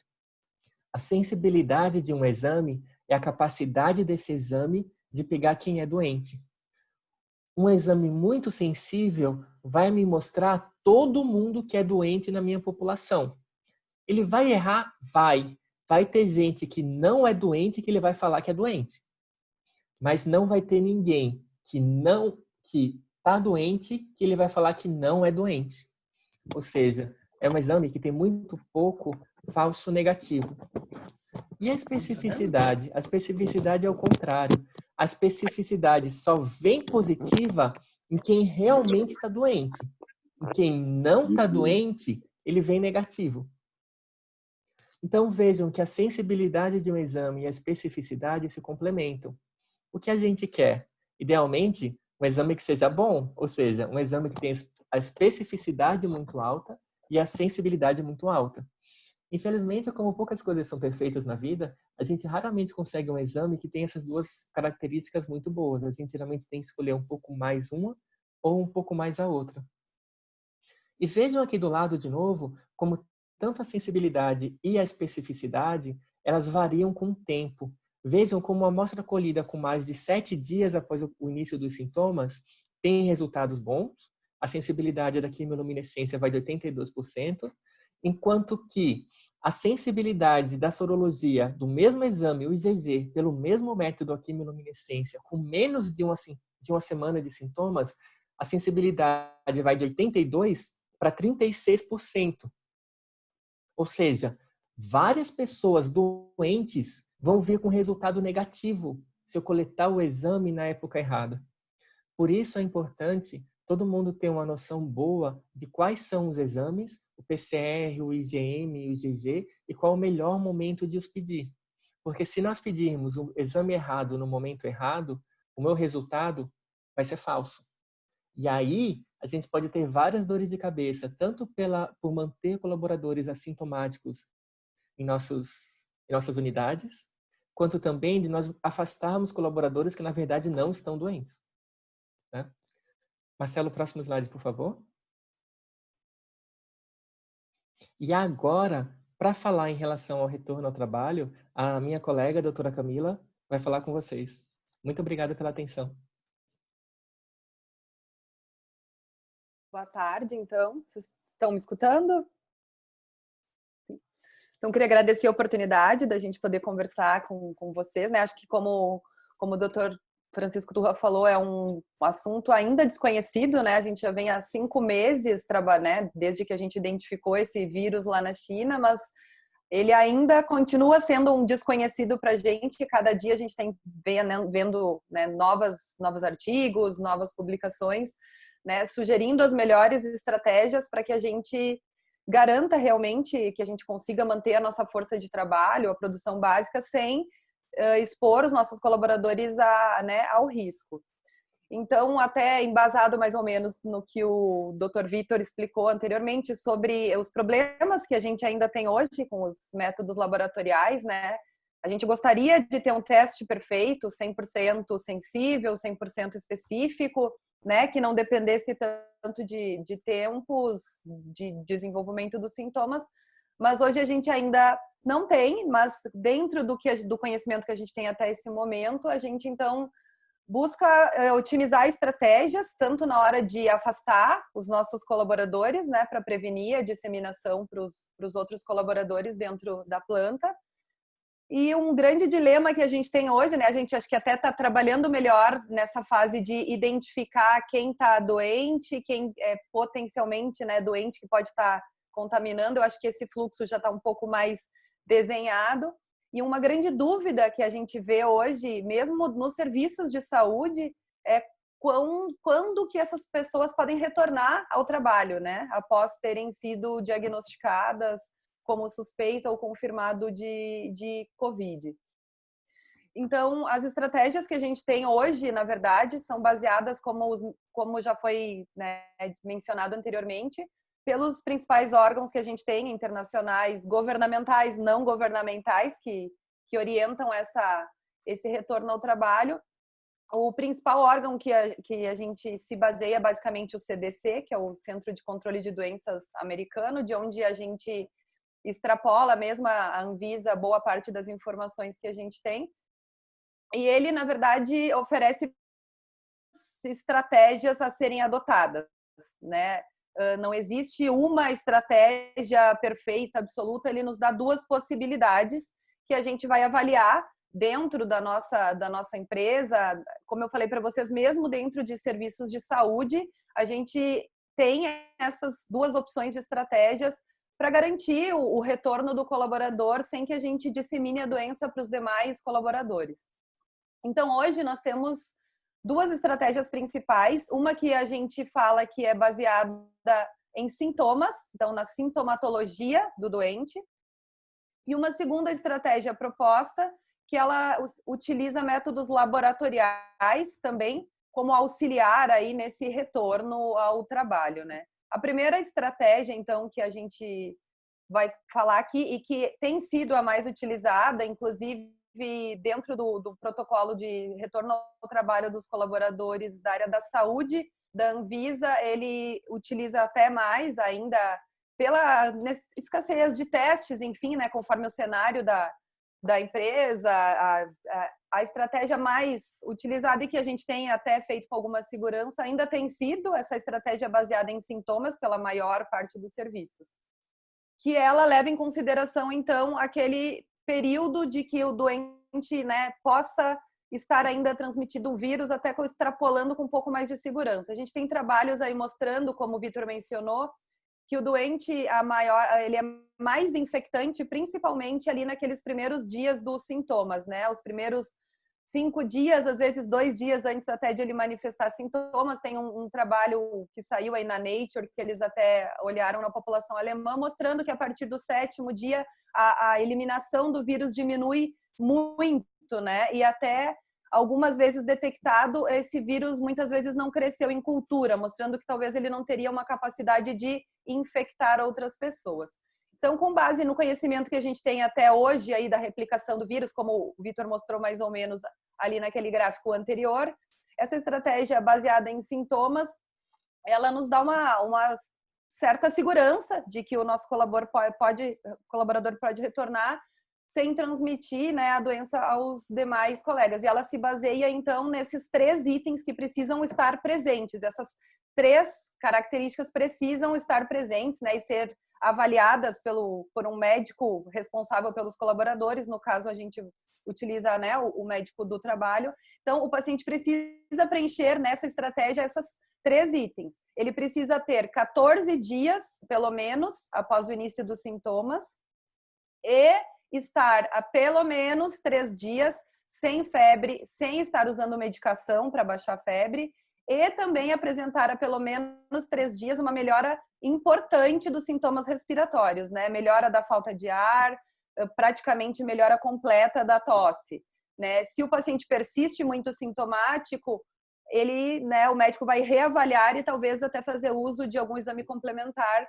A sensibilidade de um exame é a capacidade desse exame de pegar quem é doente. Um exame muito sensível vai me mostrar todo mundo que é doente na minha população. Ele vai errar? Vai. Vai ter gente que não é doente que ele vai falar que é doente. Mas não vai ter ninguém que está doente que ele vai falar que não é doente. Ou seja, é um exame que tem muito pouco falso negativo. E a especificidade? A especificidade é o contrário. A especificidade só vem positiva em quem realmente está doente. Em quem não está doente, ele vem negativo. Então vejam que a sensibilidade de um exame e a especificidade se complementam. O que a gente quer? Idealmente, um exame que seja bom, ou seja, um exame que tenha a especificidade muito alta e a sensibilidade muito alta. Infelizmente, como poucas coisas são perfeitas na vida, a gente raramente consegue um exame que tem essas duas características muito boas. A gente geralmente tem que escolher um pouco mais uma ou um pouco mais a outra. E vejam aqui do lado de novo como tanto a sensibilidade e a especificidade, elas variam com o tempo. Vejam como a amostra colhida com mais de 7 dias após o início dos sintomas tem resultados bons. A sensibilidade da quimiluminescência vai de 82%, enquanto que a sensibilidade da sorologia do mesmo exame, o IgG, pelo mesmo método, a quimiluminescência, com menos de uma semana de sintomas, a sensibilidade vai de 82% para 36%. Ou seja, várias pessoas doentes vão vir com resultado negativo se eu coletar o exame na época errada. Por isso é importante todo mundo ter uma noção boa de quais são os exames, o PCR, o IgM e o IgG, e qual o melhor momento de os pedir. Porque se nós pedirmos o exame errado no momento errado, o meu resultado vai ser falso. E aí, a gente pode ter várias dores de cabeça, tanto por manter colaboradores assintomáticos em nossas unidades, quanto também de nós afastarmos colaboradores que, na verdade, não estão doentes. Né? Marcelo, próximo slide, por favor. E agora, para falar em relação ao retorno ao trabalho, a minha colega, a doutora Camila, vai falar com vocês. Muito obrigado pela atenção. Boa tarde, então. Vocês estão me escutando? Sim. Então, queria agradecer a oportunidade da gente poder conversar com vocês, né? Acho que como o doutor Francisco Turra falou, é um assunto ainda desconhecido, né? A gente já vem há 5 meses trabalhando, né? Desde que a gente identificou esse vírus lá na China, mas ele ainda continua sendo um desconhecido para a gente. Cada dia a gente tem vendo né, novos artigos, novas publicações, né, sugerindo as melhores estratégias para que a gente garanta realmente que a gente consiga manter a nossa força de trabalho, a produção básica, sem expor os nossos colaboradores ao risco. Então, até embasado mais ou menos no que o Dr. Vitor explicou anteriormente sobre os problemas que a gente ainda tem hoje com os métodos laboratoriais, né? A gente gostaria de ter um teste perfeito, 100% sensível, 100% específico, né? Que não dependesse tanto de tempos de desenvolvimento dos sintomas, mas hoje a gente ainda não tem, mas dentro do conhecimento que a gente tem até esse momento, a gente então busca otimizar estratégias, tanto na hora de afastar os nossos colaboradores, né, para prevenir a disseminação para os outros colaboradores dentro da planta. E um grande dilema que a gente tem hoje, né, a gente acho que até está trabalhando melhor nessa fase de identificar quem está doente, quem é potencialmente, né, doente, que pode estar contaminando. Eu acho que esse fluxo já está um pouco mais desenhado. E uma grande dúvida que a gente vê hoje, mesmo nos serviços de saúde, é quando que essas pessoas podem retornar ao trabalho, né? Após terem sido diagnosticadas como suspeita ou confirmado de Covid. Então, as estratégias que a gente tem hoje, na verdade, são baseadas, como já foi, né, mencionado anteriormente, pelos principais órgãos que a gente tem, internacionais, governamentais, não governamentais, que orientam esse retorno ao trabalho. O principal órgão que a gente se baseia é basicamente o CDC, que é o Centro de Controle de Doenças americano, de onde a gente extrapola mesmo a Anvisa boa parte das informações que a gente tem. E ele, na verdade, oferece estratégias a serem adotadas, né? Não existe uma estratégia perfeita, absoluta, ele nos dá 2 possibilidades que a gente vai avaliar dentro da nossa empresa. Como eu falei para vocês, mesmo dentro de serviços de saúde, a gente tem essas 2 opções de estratégias para garantir o retorno do colaborador sem que a gente dissemine a doença para os demais colaboradores. Então, hoje nós temos 2 estratégias principais, uma que a gente fala que é baseada em sintomas, então na sintomatologia do doente, e uma segunda estratégia proposta que ela utiliza métodos laboratoriais também como auxiliar aí nesse retorno ao trabalho, né? A primeira estratégia, então, que a gente vai falar aqui e que tem sido a mais utilizada, inclusive dentro do protocolo de retorno ao trabalho dos colaboradores da área da saúde, da Anvisa, ele utiliza até mais ainda pela escassez de testes, enfim, né, conforme o cenário da empresa, a estratégia mais utilizada e que a gente tem até feito com alguma segurança ainda tem sido essa estratégia baseada em sintomas pela maior parte dos serviços. Que ela leva em consideração, então, aquele período de que o doente, né, possa estar ainda transmitindo o vírus, até extrapolando com um pouco mais de segurança. A gente tem trabalhos aí mostrando, como o Vitor mencionou, que o doente, ele é mais infectante, principalmente ali naqueles primeiros dias dos sintomas, né? Os primeiros 5 dias, às vezes 2 dias antes até de ele manifestar sintomas. Tem um trabalho que saiu aí na Nature, que eles até olharam na população alemã, mostrando que a partir do 7º dia a eliminação do vírus diminui muito, né? E até algumas vezes detectado, esse vírus muitas vezes não cresceu em cultura, mostrando que talvez ele não teria uma capacidade de infectar outras pessoas. Então, com base no conhecimento que a gente tem até hoje aí da replicação do vírus, como o Vitor mostrou mais ou menos ali naquele gráfico anterior, essa estratégia baseada em sintomas, ela nos dá uma certa segurança de que o nosso colaborador pode retornar sem transmitir, né, a doença aos demais colegas. E ela se baseia, então, nesses 3 itens que precisam estar presentes. Essas 3 características precisam estar presentes, né, e ser avaliadas por um médico responsável pelos colaboradores. No caso, a gente utiliza, né, o médico do trabalho. Então, o paciente precisa preencher nessa estratégia essas 3 itens. Ele precisa ter 14 dias, pelo menos, após o início dos sintomas, e estar há pelo menos 3 dias sem febre, sem estar usando medicação para baixar a febre, e também apresentar há pelo menos 3 dias uma melhora importante dos sintomas respiratórios, né? Melhora da falta de ar, praticamente melhora completa da tosse, né? Se o paciente persiste muito sintomático, né, o médico vai reavaliar e talvez até fazer uso de algum exame complementar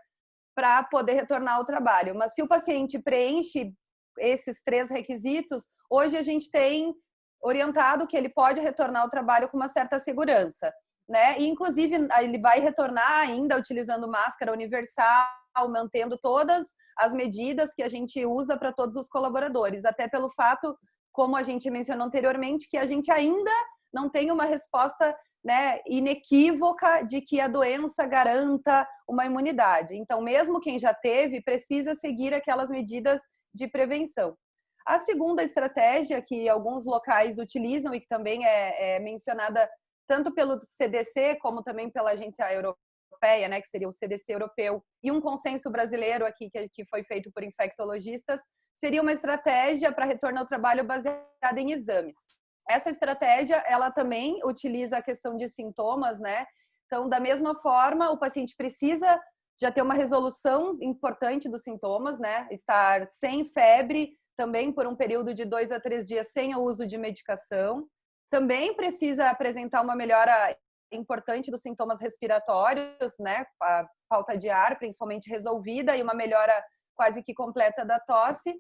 para poder retornar ao trabalho. Mas se o paciente preenche esses 3 requisitos, hoje a gente tem orientado que ele pode retornar ao trabalho com uma certa segurança, né? E, inclusive, ele vai retornar ainda utilizando máscara universal, mantendo todas as medidas que a gente usa para todos os colaboradores, até pelo fato, como a gente mencionou anteriormente, que a gente ainda não tem uma resposta, né, inequívoca de que a doença garanta uma imunidade. Então, mesmo quem já teve, precisa seguir aquelas medidas de prevenção. A segunda estratégia que alguns locais utilizam e que também é mencionada tanto pelo CDC como também pela Agência Europeia, né, que seria o CDC europeu, e um consenso brasileiro aqui que foi feito por infectologistas, seria uma estratégia para retorno ao trabalho baseada em exames. Essa estratégia, ela também utiliza a questão de sintomas, né? Então, da mesma forma, o paciente precisa já ter uma resolução importante dos sintomas, né? Estar sem febre, também por um período de 2 a 3 dias sem o uso de medicação. Também precisa apresentar uma melhora importante dos sintomas respiratórios, né? A falta de ar, principalmente resolvida, e uma melhora quase que completa da tosse.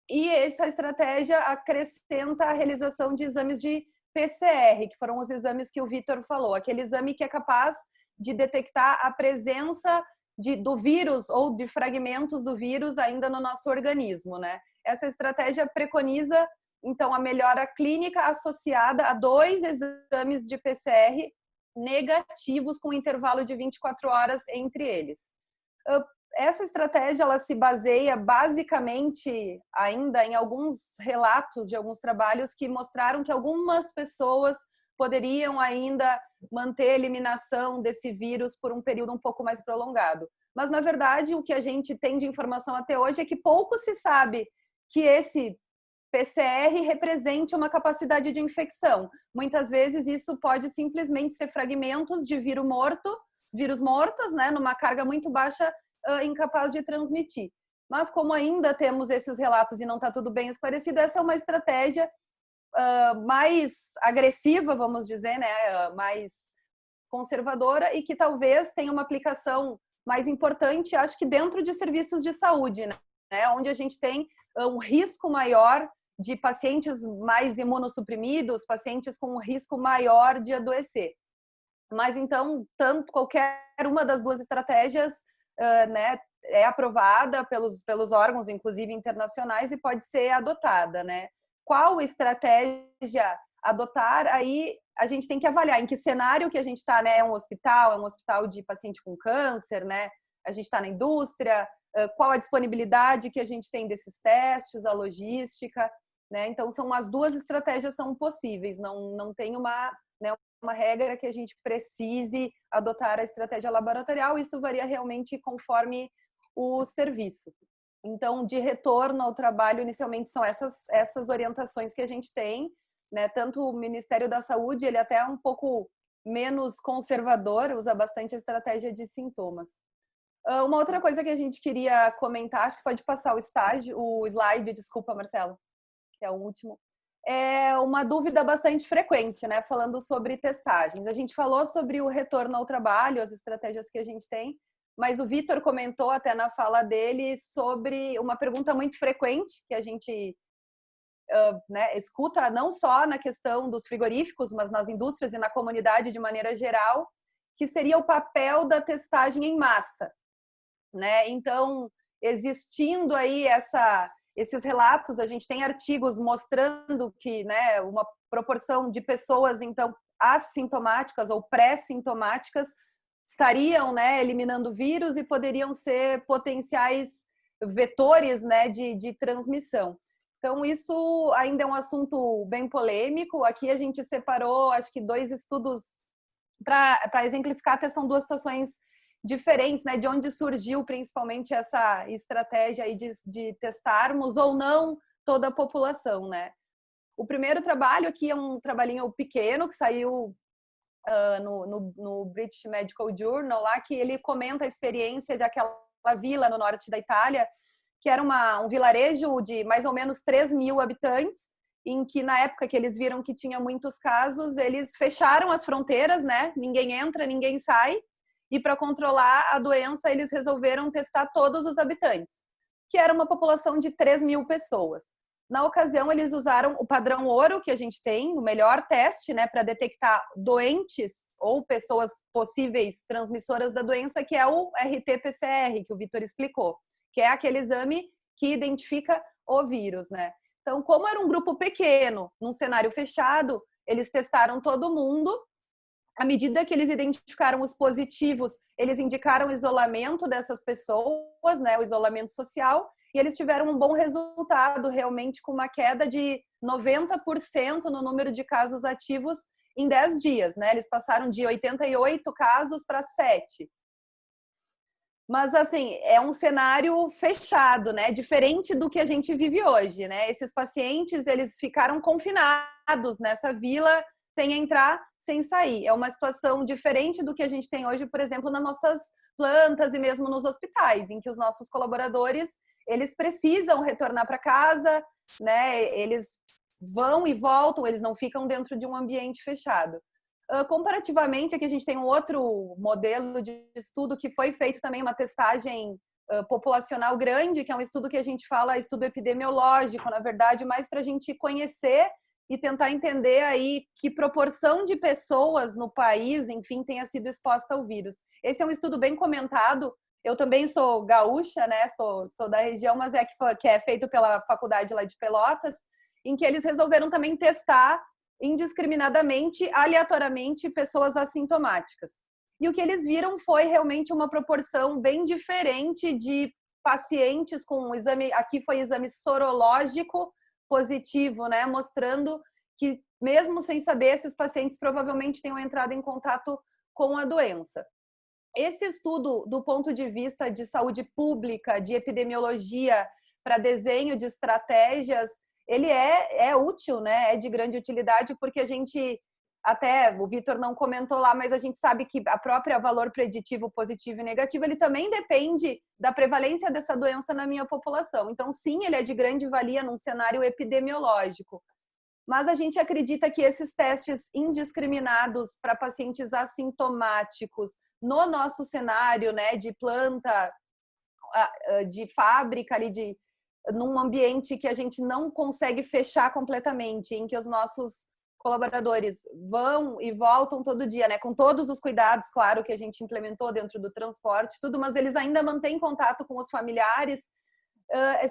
E essa estratégia acrescenta a realização de exames de PCR, que foram os exames que o Vitor falou, aquele exame que é capaz de detectar a presença do vírus ou de fragmentos do vírus ainda no nosso organismo, né? Essa estratégia preconiza, então, a melhora clínica associada a 2 exames de PCR negativos com intervalo de 24 horas entre eles. Essa estratégia, ela se baseia basicamente ainda em alguns relatos de alguns trabalhos que mostraram que algumas pessoas poderiam ainda manter a eliminação desse vírus por um período um pouco mais prolongado. Mas, na verdade, o que a gente tem de informação até hoje é que pouco se sabe que esse PCR represente uma capacidade de infecção. Muitas vezes isso pode simplesmente ser fragmentos de vírus mortos, né, numa carga muito baixa, incapaz de transmitir. Mas como ainda temos esses relatos e não está tudo bem esclarecido, essa é uma estratégia mais agressiva, vamos dizer, né, mais conservadora, e que talvez tenha uma aplicação mais importante, acho que dentro de serviços de saúde, né? Onde a gente tem um risco maior de pacientes mais imunossuprimidos, pacientes com um risco maior de adoecer. Mas então, tanto qualquer uma das duas estratégias, né, é aprovada pelos órgãos, inclusive internacionais, e pode ser adotada, né? Qual estratégia adotar? Aí a gente tem que avaliar em que cenário que a gente está, né? É um hospital de paciente com câncer, né? A gente está na indústria, qual a disponibilidade que a gente tem desses testes, a logística, né? Então, as duas estratégias são possíveis, não tem uma regra que a gente precise adotar a estratégia laboratorial, isso varia realmente conforme o serviço. Então, de retorno ao trabalho, inicialmente são essas orientações que a gente tem, né? Tanto o Ministério da Saúde, ele até é um pouco menos conservador, usa bastante a estratégia de sintomas. Uma outra coisa que a gente queria comentar, acho que pode passar o slide, desculpa, Marcelo, que é o último. É uma dúvida bastante frequente, né? Falando sobre testagens. A gente falou sobre o retorno ao trabalho, as estratégias que a gente tem, mas o Vitor comentou até na fala dele sobre uma pergunta muito frequente que a gente né, escuta não só na questão dos frigoríficos, mas nas indústrias e na comunidade de maneira geral, que seria o papel da testagem em massa, né? Então, existindo aí esses relatos, a gente tem artigos mostrando que, né, uma proporção de pessoas, então, assintomáticas ou pré-sintomáticas estariam, né, eliminando vírus e poderiam ser potenciais vetores, né, de transmissão. Então, isso ainda é um assunto bem polêmico. Aqui a gente separou, acho que 2 estudos para exemplificar, até são 2 situações diferentes, né, de onde surgiu principalmente essa estratégia aí de testarmos ou não toda a população, né. O primeiro trabalho aqui é um trabalhinho pequeno que saiu no British Medical Journal, lá, que ele comenta a experiência daquela vila no norte da Itália, que era um vilarejo de mais ou menos 3.000 habitantes, em que na época que eles viram que tinha muitos casos, eles fecharam as fronteiras, né, ninguém entra, ninguém sai, e para controlar a doença, eles resolveram testar todos os habitantes, que era uma população de 3.000 pessoas. Na ocasião, eles usaram o padrão ouro que a gente tem, o melhor teste, né, para detectar doentes ou pessoas possíveis transmissoras da doença, que é o RT-PCR, que o Vitor explicou, que é aquele exame que identifica o vírus, né? Então, como era um grupo pequeno, num cenário fechado, eles testaram todo mundo. À medida que eles identificaram os positivos, eles indicaram o isolamento dessas pessoas, né, o isolamento social, e eles tiveram um bom resultado, realmente, com uma queda de 90% no número de casos ativos em 10 dias, né? Eles passaram de 88 casos para 7. Mas, assim, é um cenário fechado, né? Diferente do que a gente vive hoje, né? Esses pacientes, eles ficaram confinados nessa vila, sem entrar, sem sair. É uma situação diferente do que a gente tem hoje, por exemplo, nas nossas plantas e mesmo nos hospitais, em que os nossos colaboradores, eles precisam retornar para casa, né? Eles vão e voltam, eles não ficam dentro de um ambiente fechado. Comparativamente, aqui a gente tem um outro modelo de estudo que foi feito também, uma testagem populacional grande, que é um estudo que a gente fala, estudo epidemiológico, na verdade, mais para a gente conhecer e tentar entender aí que proporção de pessoas no país, enfim, tenha sido exposta ao vírus. Esse é um estudo bem comentado. Eu também sou gaúcha, né? Sou da região, mas que é feito pela faculdade lá de Pelotas, em que eles resolveram também testar indiscriminadamente, aleatoriamente, pessoas assintomáticas. E o que eles viram foi realmente uma proporção bem diferente de pacientes com um exame, aqui foi exame sorológico positivo, né, mostrando que mesmo sem saber, esses pacientes provavelmente tenham entrado em contato com a doença. Esse estudo, do ponto de vista de saúde pública, de epidemiologia, para desenho de estratégias, ele é útil, né? É de grande utilidade, porque a gente, até o Vitor não comentou lá, mas a gente sabe que a própria valor preditivo positivo e negativo, ele também depende da prevalência dessa doença na minha população. Então, sim, ele é de grande valia num cenário epidemiológico. Mas a gente acredita que esses testes indiscriminados para pacientes assintomáticos no nosso cenário, né, de planta, de fábrica ali, num ambiente que a gente não consegue fechar completamente, em que os nossos colaboradores vão e voltam todo dia, né, com todos os cuidados, claro, que a gente implementou dentro do transporte, tudo, mas eles ainda mantêm contato com os familiares,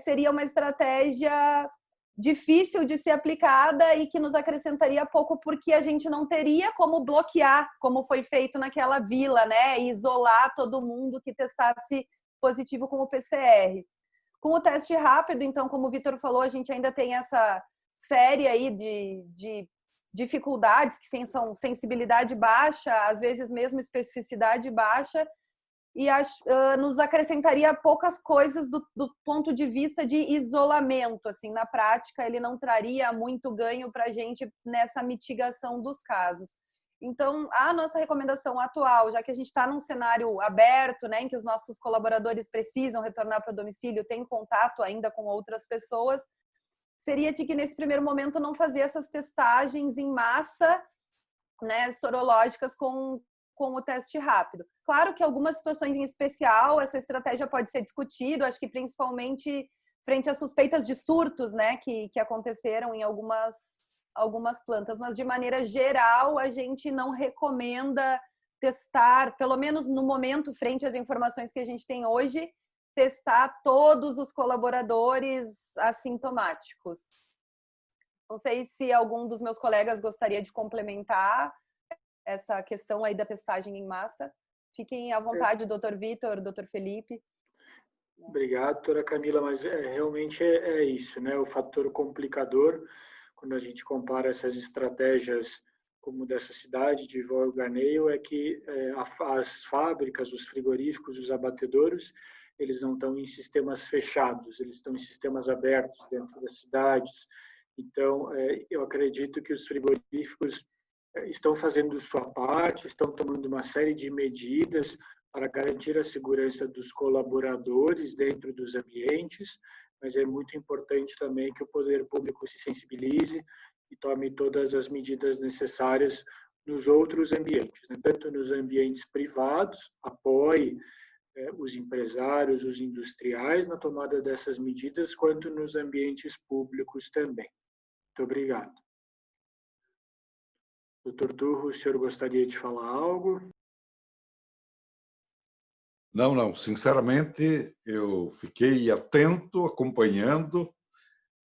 seria uma estratégia difícil de ser aplicada e que nos acrescentaria pouco, porque a gente não teria como bloquear, como foi feito naquela vila, né, e isolar todo mundo que testasse positivo com o PCR. Com o teste rápido, então, como o Vitor falou, a gente ainda tem essa série aí de dificuldades, que são sensibilidade baixa, às vezes mesmo especificidade baixa, e nos acrescentaria poucas coisas do ponto de vista de isolamento. Assim, na prática, ele não traria muito ganho para a gente nessa mitigação dos casos. Então, a nossa recomendação atual, já que a gente está num cenário aberto, né, em que os nossos colaboradores precisam retornar para o domicílio, têm contato ainda com outras pessoas, seria de que nesse primeiro momento não fazer essas testagens em massa, né, sorológicas com o teste rápido. Claro que algumas situações em especial, essa estratégia pode ser discutida, acho que principalmente frente às suspeitas de surtos, né, que aconteceram em algumas plantas, mas de maneira geral a gente não recomenda testar, pelo menos no momento, frente às informações que a gente tem hoje, testar todos os colaboradores assintomáticos. Não sei se algum dos meus colegas gostaria de complementar essa questão aí da testagem em massa. Fiquem à vontade, doutor Vitor, doutor Felipe. Obrigado, doutora Camila, mas realmente é isso, né? O fator complicador, quando a gente compara essas estratégias como dessa cidade de Wolganeio, é que as fábricas, os frigoríficos, os abatedouros, eles não estão em sistemas fechados, eles estão em sistemas abertos dentro das cidades. Então, eu acredito que os frigoríficos estão fazendo sua parte, estão tomando uma série de medidas para garantir a segurança dos colaboradores dentro dos ambientes, mas é muito importante também que o poder público se sensibilize e tome todas as medidas necessárias nos outros ambientes, né? Tanto nos ambientes privados, apoie os empresários, os industriais na tomada dessas medidas, quanto nos ambientes públicos também. Muito obrigado. Doutor Turro, o senhor gostaria de falar algo? Não. Sinceramente, eu fiquei atento, acompanhando,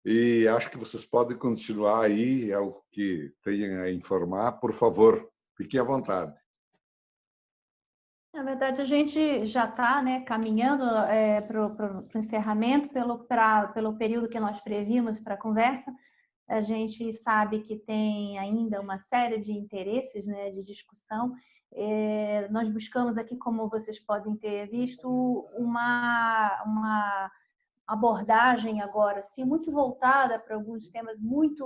e acho que vocês podem continuar aí, ao que tenham a informar. Por favor, fiquem à vontade. Na verdade, a gente já está, né, caminhando para o encerramento, pelo período que nós previmos para a conversa. A gente sabe que tem ainda uma série de interesses, né, de discussão. Nós buscamos aqui, como vocês podem ter visto, uma abordagem agora, sim, muito voltada para alguns temas muito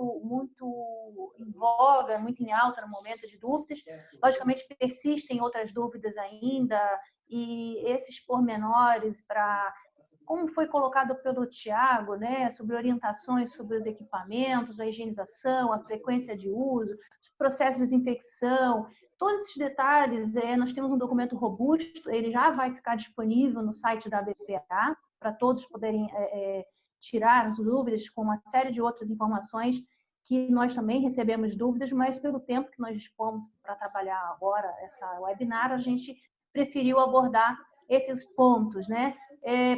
em voga, muito em alta no momento de dúvidas. Logicamente, persistem outras dúvidas ainda, e esses pormenores para, como foi colocado pelo Tiago, né, sobre orientações sobre os equipamentos, a higienização, a frequência de uso, os processos de desinfecção, todos esses detalhes, nós temos um documento robusto, ele já vai ficar disponível no site da BPA, para todos poderem tirar as dúvidas, com uma série de outras informações que nós também recebemos dúvidas, mas pelo tempo que nós dispomos para trabalhar agora essa webinar, a gente preferiu abordar esses pontos, né?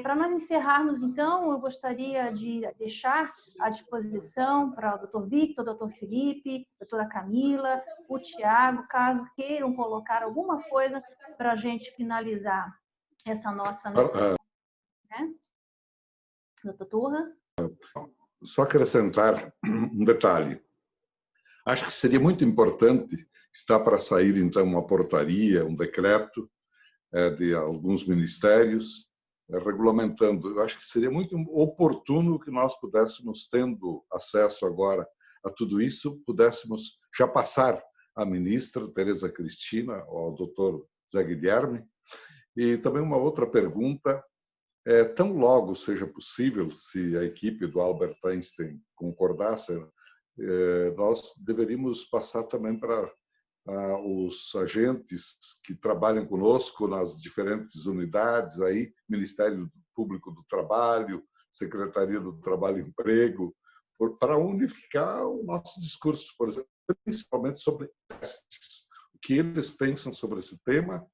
Para nós encerrarmos, então, eu gostaria de deixar à disposição para o doutor Victor, doutor Felipe, doutora Camila, o Tiago, caso queiram colocar alguma coisa para a gente finalizar essa nossa né? Doutor Turra? Só acrescentar um detalhe. Acho que seria muito importante, está para sair então uma portaria, um decreto de alguns ministérios regulamentando. Eu acho que seria muito oportuno que nós pudéssemos, tendo acesso agora a tudo isso, pudéssemos já passar à ministra Tereza Cristina, ao doutor Zé Guilherme. E também uma outra pergunta: tão logo seja possível, se a equipe do Albert Einstein concordasse, nós deveríamos passar também para os agentes que trabalham conosco nas diferentes unidades, aí, Ministério Público do Trabalho, Secretaria do Trabalho e Emprego, para unificar o nosso discurso, por exemplo, principalmente sobre testes. O que eles pensam sobre esse tema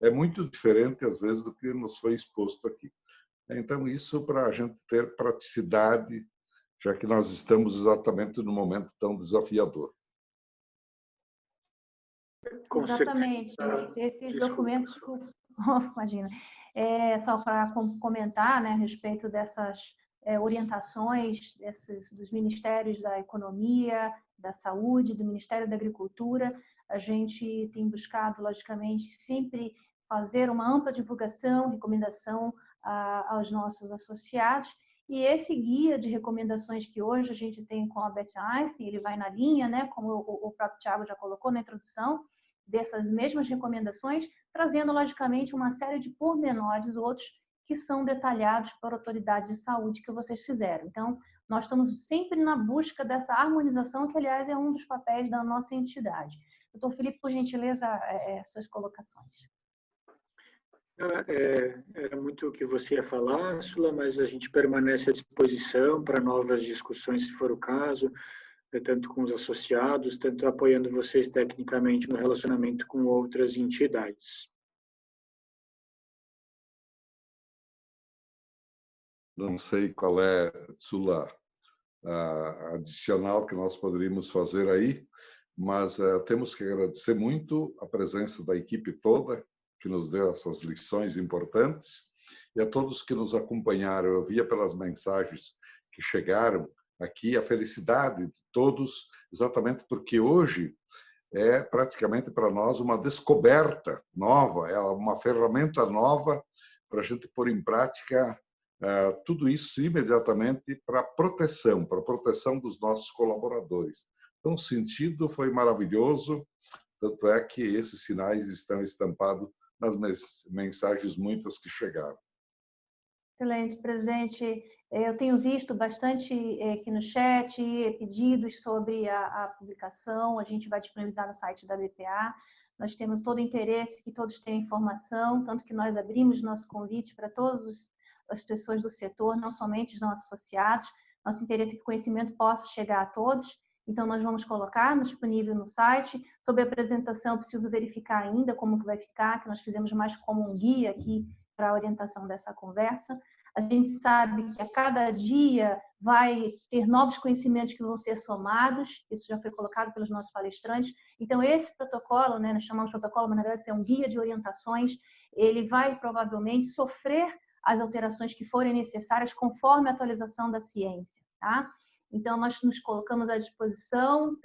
é muito diferente, às vezes, do que nos foi exposto aqui. Então, isso para a gente ter praticidade, já que nós estamos exatamente num momento tão desafiador. Exatamente. Esses documentos, imagina, só para comentar, né, a respeito dessas orientações dos Ministérios da Economia, da Saúde, do Ministério da Agricultura, a gente tem buscado, logicamente, sempre fazer uma ampla divulgação, recomendação aos nossos associados. E esse guia de recomendações que hoje a gente tem com a Albert Einstein, ele vai na linha, né, como o próprio Tiago já colocou na introdução, dessas mesmas recomendações, trazendo, logicamente, uma série de pormenores, outros que são detalhados por autoridades de saúde que vocês fizeram. Então, nós estamos sempre na busca dessa harmonização, que, aliás, é um dos papéis da nossa entidade. Doutor Felipe, por gentileza, suas colocações. Era muito o que você ia falar, Sula, mas a gente permanece à disposição para novas discussões, se for o caso, tanto com os associados, tanto apoiando vocês tecnicamente no relacionamento com outras entidades. Não sei qual é, Sula, adicional que nós poderíamos fazer aí, mas temos que agradecer muito a presença da equipe toda, que nos deu essas lições importantes, e a todos que nos acompanharam. Eu via pelas mensagens que chegaram aqui a felicidade de todos, exatamente porque hoje é praticamente para nós uma descoberta nova, é uma ferramenta nova para a gente pôr em prática tudo isso imediatamente para a proteção dos nossos colaboradores. Então, o sentido foi maravilhoso, tanto é que esses sinais estão estampados nas mensagens muitas que chegaram. Excelente, presidente. Eu tenho visto bastante aqui no chat pedidos sobre a publicação, a gente vai disponibilizar no site da BPA. Nós temos todo o interesse que todos tenham informação, tanto que nós abrimos nosso convite para todas as pessoas do setor, não somente os nossos associados. Nosso interesse é que o conhecimento possa chegar a todos. Então, nós vamos colocar disponível no site. Sobre a apresentação, preciso verificar ainda como que vai ficar, que nós fizemos mais como um guia aqui para a orientação dessa conversa. A gente sabe que a cada dia vai ter novos conhecimentos que vão ser somados, isso já foi colocado pelos nossos palestrantes. Então, esse protocolo, né, nós chamamos de protocolo, mas na verdade é um guia de orientações, ele vai provavelmente sofrer as alterações que forem necessárias conforme a atualização da ciência, tá? Então, nós nos colocamos à disposição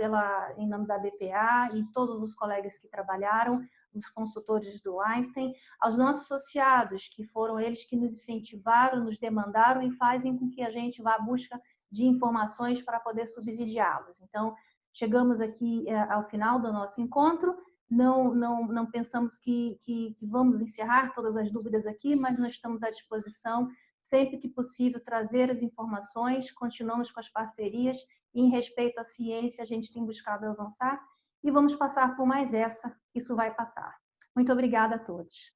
em nome da BPA e todos os colegas que trabalharam, os consultores do Einstein, aos nossos associados, que foram eles que nos incentivaram, nos demandaram e fazem com que a gente vá à busca de informações para poder subsidiá-los. Então, chegamos aqui ao final do nosso encontro, não pensamos que vamos encerrar todas as dúvidas aqui, mas nós estamos à disposição, sempre que possível, trazer as informações, continuamos com as parcerias e, em respeito à ciência, a gente tem buscado avançar e vamos passar por mais essa, isso vai passar. Muito obrigada a todos.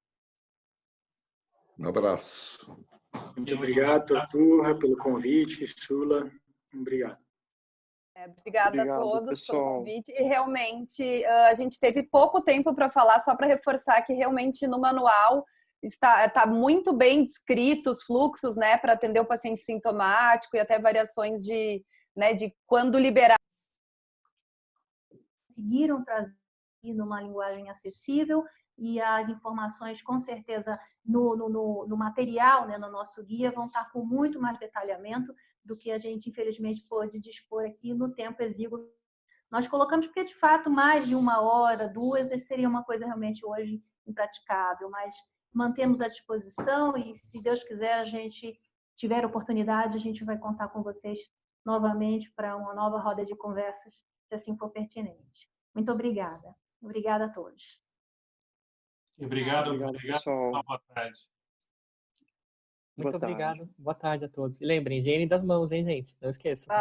Um abraço. Muito obrigado, Torturra, pelo convite, Sula. Obrigado. Obrigada a todos pelo convite. E realmente, a gente teve pouco tempo para falar, só para reforçar que realmente no manual está muito bem descrito os fluxos, né, para atender o paciente sintomático e até variações de quando liberar. Conseguiram trazer numa linguagem acessível e as informações, com certeza, no material, né, no nosso guia, vão estar com muito mais detalhamento do que a gente, infelizmente, pôde dispor aqui no tempo exíguo. Nós colocamos porque, de fato, mais de 1 hora, 2, seria uma coisa realmente hoje impraticável, mas mantemos à disposição e, se Deus quiser, a gente tiver oportunidade, a gente vai contar com vocês novamente para uma nova roda de conversas, se assim for pertinente. Muito obrigada. Obrigada a todos. Obrigado, pessoal. Boa tarde. Muito obrigado. Boa tarde a todos. E lembrem, higiene das mãos, hein, gente? Não esqueçam.